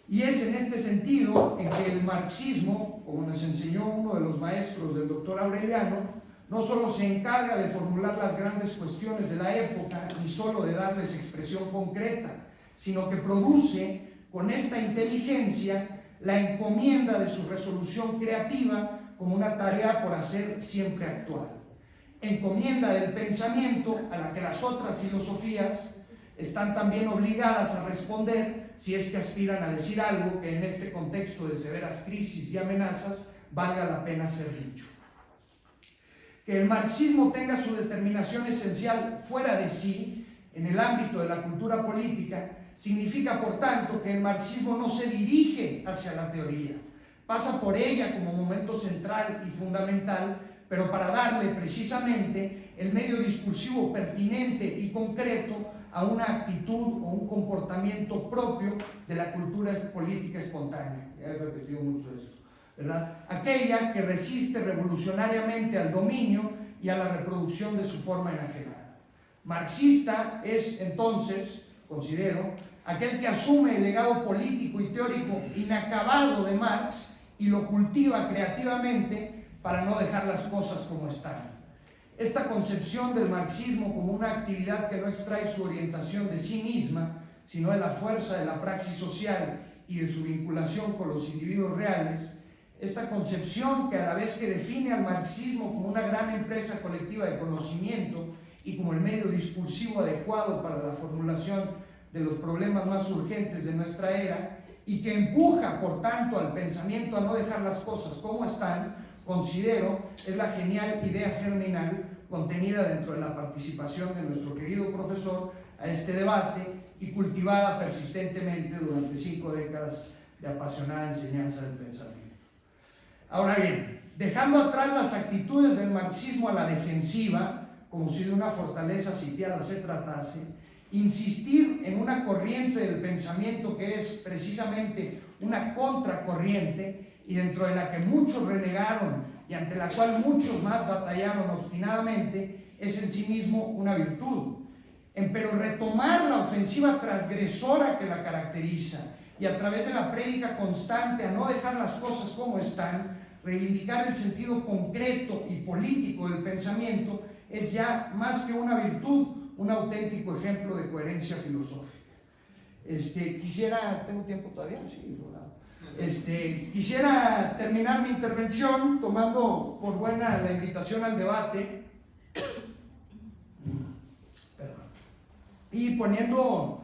Y es en este sentido en que el marxismo, como nos enseñó uno de los maestros del doctor Aureliano, no solo se encarga de formular las grandes cuestiones de la época, ni solo de darles expresión concreta, sino que produce con esta inteligencia la encomienda de su resolución creativa como una tarea por hacer siempre actual. Encomienda del pensamiento a la que las otras filosofías están también obligadas a responder si es que aspiran a decir algo que en este contexto de severas crisis y amenazas valga la pena ser dicho. Que el marxismo tenga su determinación esencial fuera de sí, en el ámbito de la cultura política, significa por tanto que el marxismo no se dirige hacia la teoría, pasa por ella como momento central y fundamental, pero para darle precisamente el medio discursivo pertinente y concreto a una actitud o un comportamiento propio de la cultura política espontánea. Ya he repetido mucho esto, ¿verdad? Aquella que resiste revolucionariamente al dominio y a la reproducción de su forma enajenada. Marxista es entonces, considero, aquel que asume el legado político y teórico inacabado de Marx y lo cultiva creativamente para no dejar las cosas como están. Esta concepción del marxismo como una actividad que no extrae su orientación de sí misma, sino de la fuerza de la praxis social y de su vinculación con los individuos reales, esta concepción que a la vez que define al marxismo como una gran empresa colectiva de conocimiento y como el medio discursivo adecuado para la formulación de los problemas más urgentes de nuestra era y que empuja, por tanto, al pensamiento a no dejar las cosas como están, considero es la genial idea germinal contenida dentro de la participación de nuestro querido profesor a este debate y cultivada persistentemente durante 5 décadas de apasionada enseñanza del pensamiento. Ahora bien, dejando atrás las actitudes del marxismo a la defensiva, como si de una fortaleza sitiada se tratase, insistir en una corriente del pensamiento que es precisamente una contracorriente y dentro de la que muchos renegaron y ante la cual muchos más batallaron obstinadamente, es en sí mismo una virtud. Pero retomar la ofensiva transgresora que la caracteriza y a través de la prédica constante a no dejar las cosas como están, reivindicar el sentido concreto y político del pensamiento es ya más que una virtud, un auténtico ejemplo de coherencia filosófica. Quisiera, ¿tengo tiempo todavía? Sí, quisiera terminar mi intervención tomando por buena la invitación al debate. Perdón. y poniendo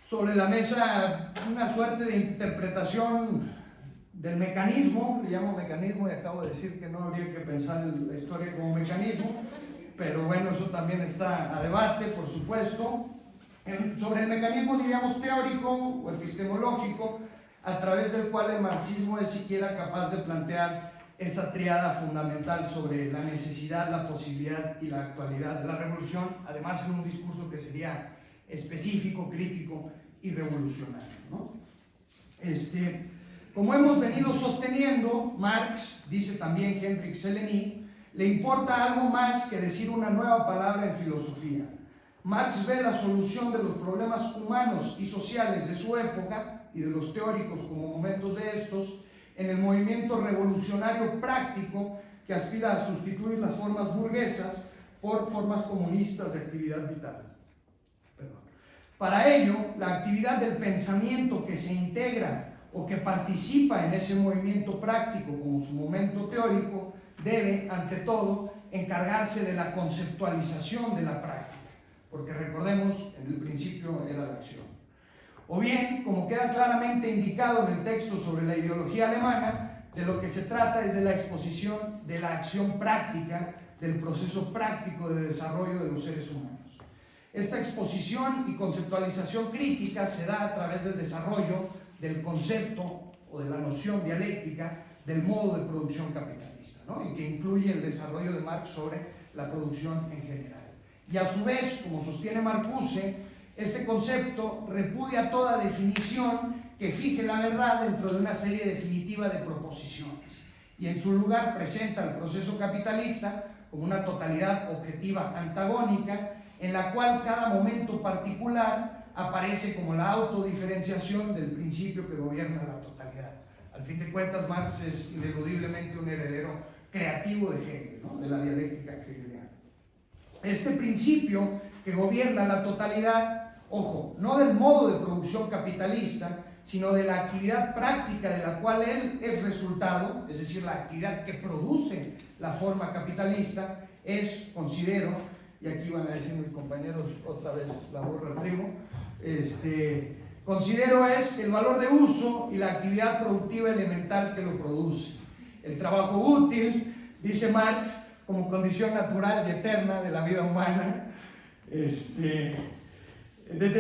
sobre la mesa una suerte de interpretación del mecanismo, le llamo mecanismo y acabo de decir que no habría que pensar en la historia como mecanismo, pero bueno, eso también está a debate, por supuesto. Sobre el mecanismo, diríamos, teórico o epistemológico, a través del cual el marxismo es siquiera capaz de plantear esa triada fundamental sobre la necesidad, la posibilidad y la actualidad de la revolución, además en un discurso que sería específico, crítico y revolucionario, ¿no? Como hemos venido sosteniendo, Marx, dice también Hendrik Seligny, le importa algo más que decir una nueva palabra en filosofía. Marx ve la solución de los problemas humanos y sociales de su época y de los teóricos como momentos de estos en el movimiento revolucionario práctico que aspira a sustituir las formas burguesas por formas comunistas de actividad vital. Para ello, la actividad del pensamiento que se integra o que participa en ese movimiento práctico como su momento teórico debe, ante todo, encargarse de la conceptualización de la práctica, porque recordemos, en el principio era la acción. O bien, como queda claramente indicado en el texto sobre la ideología alemana, de lo que se trata es de la exposición de la acción práctica, del proceso práctico de desarrollo de los seres humanos. Esta exposición y conceptualización crítica se da a través del desarrollo del concepto o de la noción dialéctica del modo de producción capitalista, ¿no? Y que incluye el desarrollo de Marx sobre la producción en general. Y a su vez, como sostiene Marcuse, este concepto repudia toda definición que fije la verdad dentro de una serie definitiva de proposiciones y en su lugar presenta el proceso capitalista como una totalidad objetiva antagónica en la cual cada momento particular aparece como la autodiferenciación del principio que gobierna la totalidad. Al fin de cuentas, Marx es ineludiblemente un heredero creativo de Hegel, ¿no? De la dialéctica hegeliana. Este principio que gobierna la totalidad, ojo, no del modo de producción capitalista, sino de la actividad práctica de la cual él es resultado, es decir, la actividad que produce la forma capitalista, es, considero, y aquí van a decir mis compañeros otra vez la burra al trigo, considero es el valor de uso y la actividad productiva elemental que lo produce. El trabajo útil, dice Marx, como condición natural y eterna de la vida humana. Desde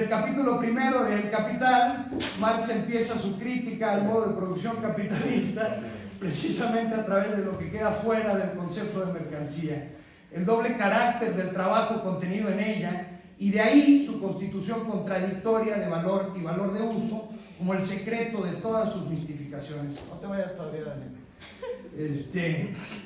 el capítulo primero de El Capital, Marx empieza su crítica al modo de producción capitalista precisamente a través de lo que queda fuera del concepto de mercancía, el doble carácter del trabajo contenido en ella, y de ahí su constitución contradictoria de valor y valor de uso como el secreto de todas sus mistificaciones. No te vayas todavía, Daniel.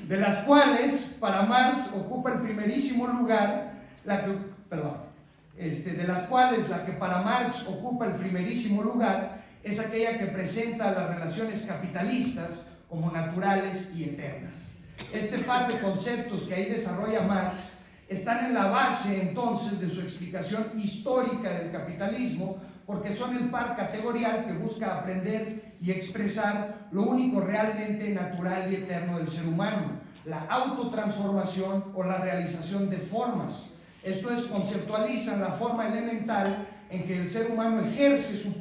De las cuales para Marx ocupa el primerísimo lugar, de las cuales la que para Marx ocupa el primerísimo lugar es aquella que presenta a las relaciones capitalistas como naturales y eternas. Este par de conceptos que ahí desarrolla Marx están en la base entonces de su explicación histórica del capitalismo, porque son el par categorial que busca aprender y expresar lo único realmente natural y eterno del ser humano, la autotransformación o la realización de formas. Esto es, conceptualizan la forma elemental en que el ser humano ejerce su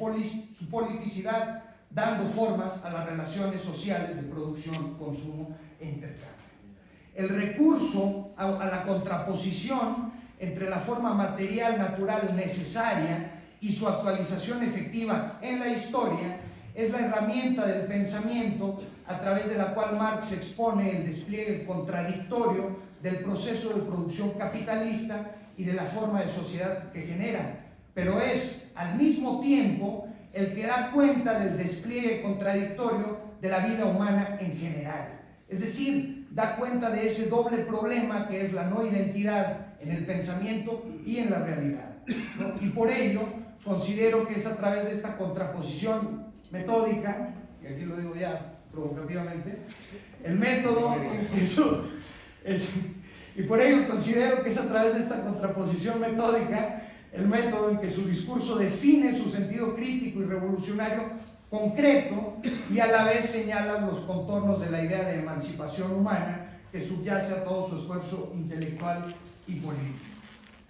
politicidad, dando formas a las relaciones sociales de producción, consumo e intercambio. El recurso a la contraposición entre la forma material natural necesaria y su actualización efectiva en la historia es la herramienta del pensamiento a través de la cual Marx expone el despliegue contradictorio del proceso de producción capitalista y de la forma de sociedad que genera, pero es al mismo tiempo el que da cuenta del despliegue contradictorio de la vida humana en general. Es decir, da cuenta de ese doble problema que es la no identidad en el pensamiento y en la realidad, ¿no? Y por ello considero que es a través de esta contraposición metódica, y aquí lo digo ya provocativamente, el método y por ello considero que es a través de esta contraposición metódica el método en que su discurso define su sentido crítico y revolucionario concreto y a la vez señala los contornos de la idea de emancipación humana que subyace a todo su esfuerzo intelectual y político.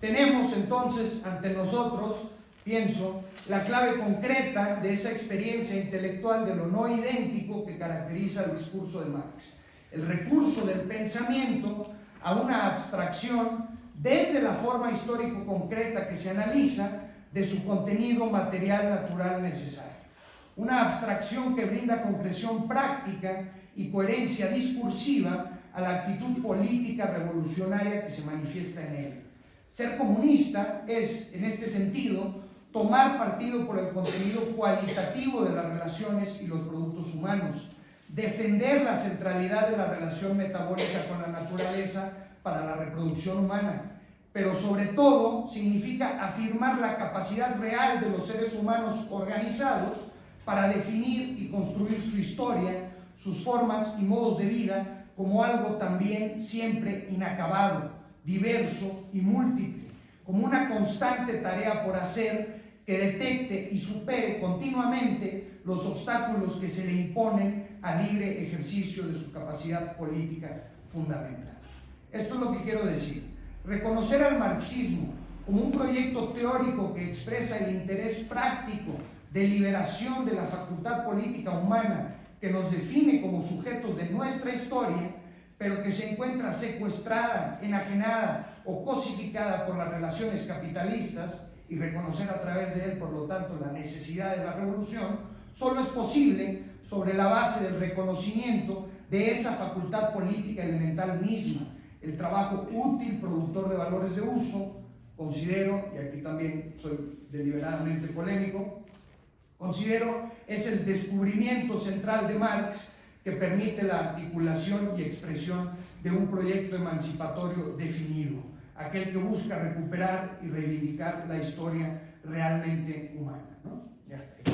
Tenemos entonces ante nosotros, pienso, la clave concreta de esa experiencia intelectual de lo no idéntico que caracteriza el discurso de Marx. El recurso del pensamiento a una abstracción desde la forma histórico concreta que se analiza de su contenido material natural necesario. Una abstracción que brinda concreción práctica y coherencia discursiva a la actitud política revolucionaria que se manifiesta en él. Ser comunista es, en este sentido, tomar partido por el contenido cualitativo de las relaciones y los productos humanos, defender la centralidad de la relación metabólica con la naturaleza para la reproducción humana, pero sobre todo significa afirmar la capacidad real de los seres humanos organizados para definir y construir su historia, sus formas y modos de vida como algo también siempre inacabado, diverso y múltiple, como una constante tarea por hacer que detecte y supere continuamente los obstáculos que se le imponen al libre ejercicio de su capacidad política fundamental. Esto es lo que quiero decir. Reconocer al marxismo como un proyecto teórico que expresa el interés práctico de liberación de la facultad política humana que nos define como sujetos de nuestra historia, pero que se encuentra secuestrada, enajenada o cosificada por las relaciones capitalistas, y reconocer a través de él, por lo tanto, la necesidad de la revolución, solo es posible sobre la base del reconocimiento de esa facultad política elemental misma, el trabajo útil, productor de valores de uso. Considero, y aquí también soy deliberadamente polémico, considero es el descubrimiento central de Marx que permite la articulación y expresión de un proyecto emancipatorio definido, aquel que busca recuperar y reivindicar la historia realmente humana, ¿no? Ya está.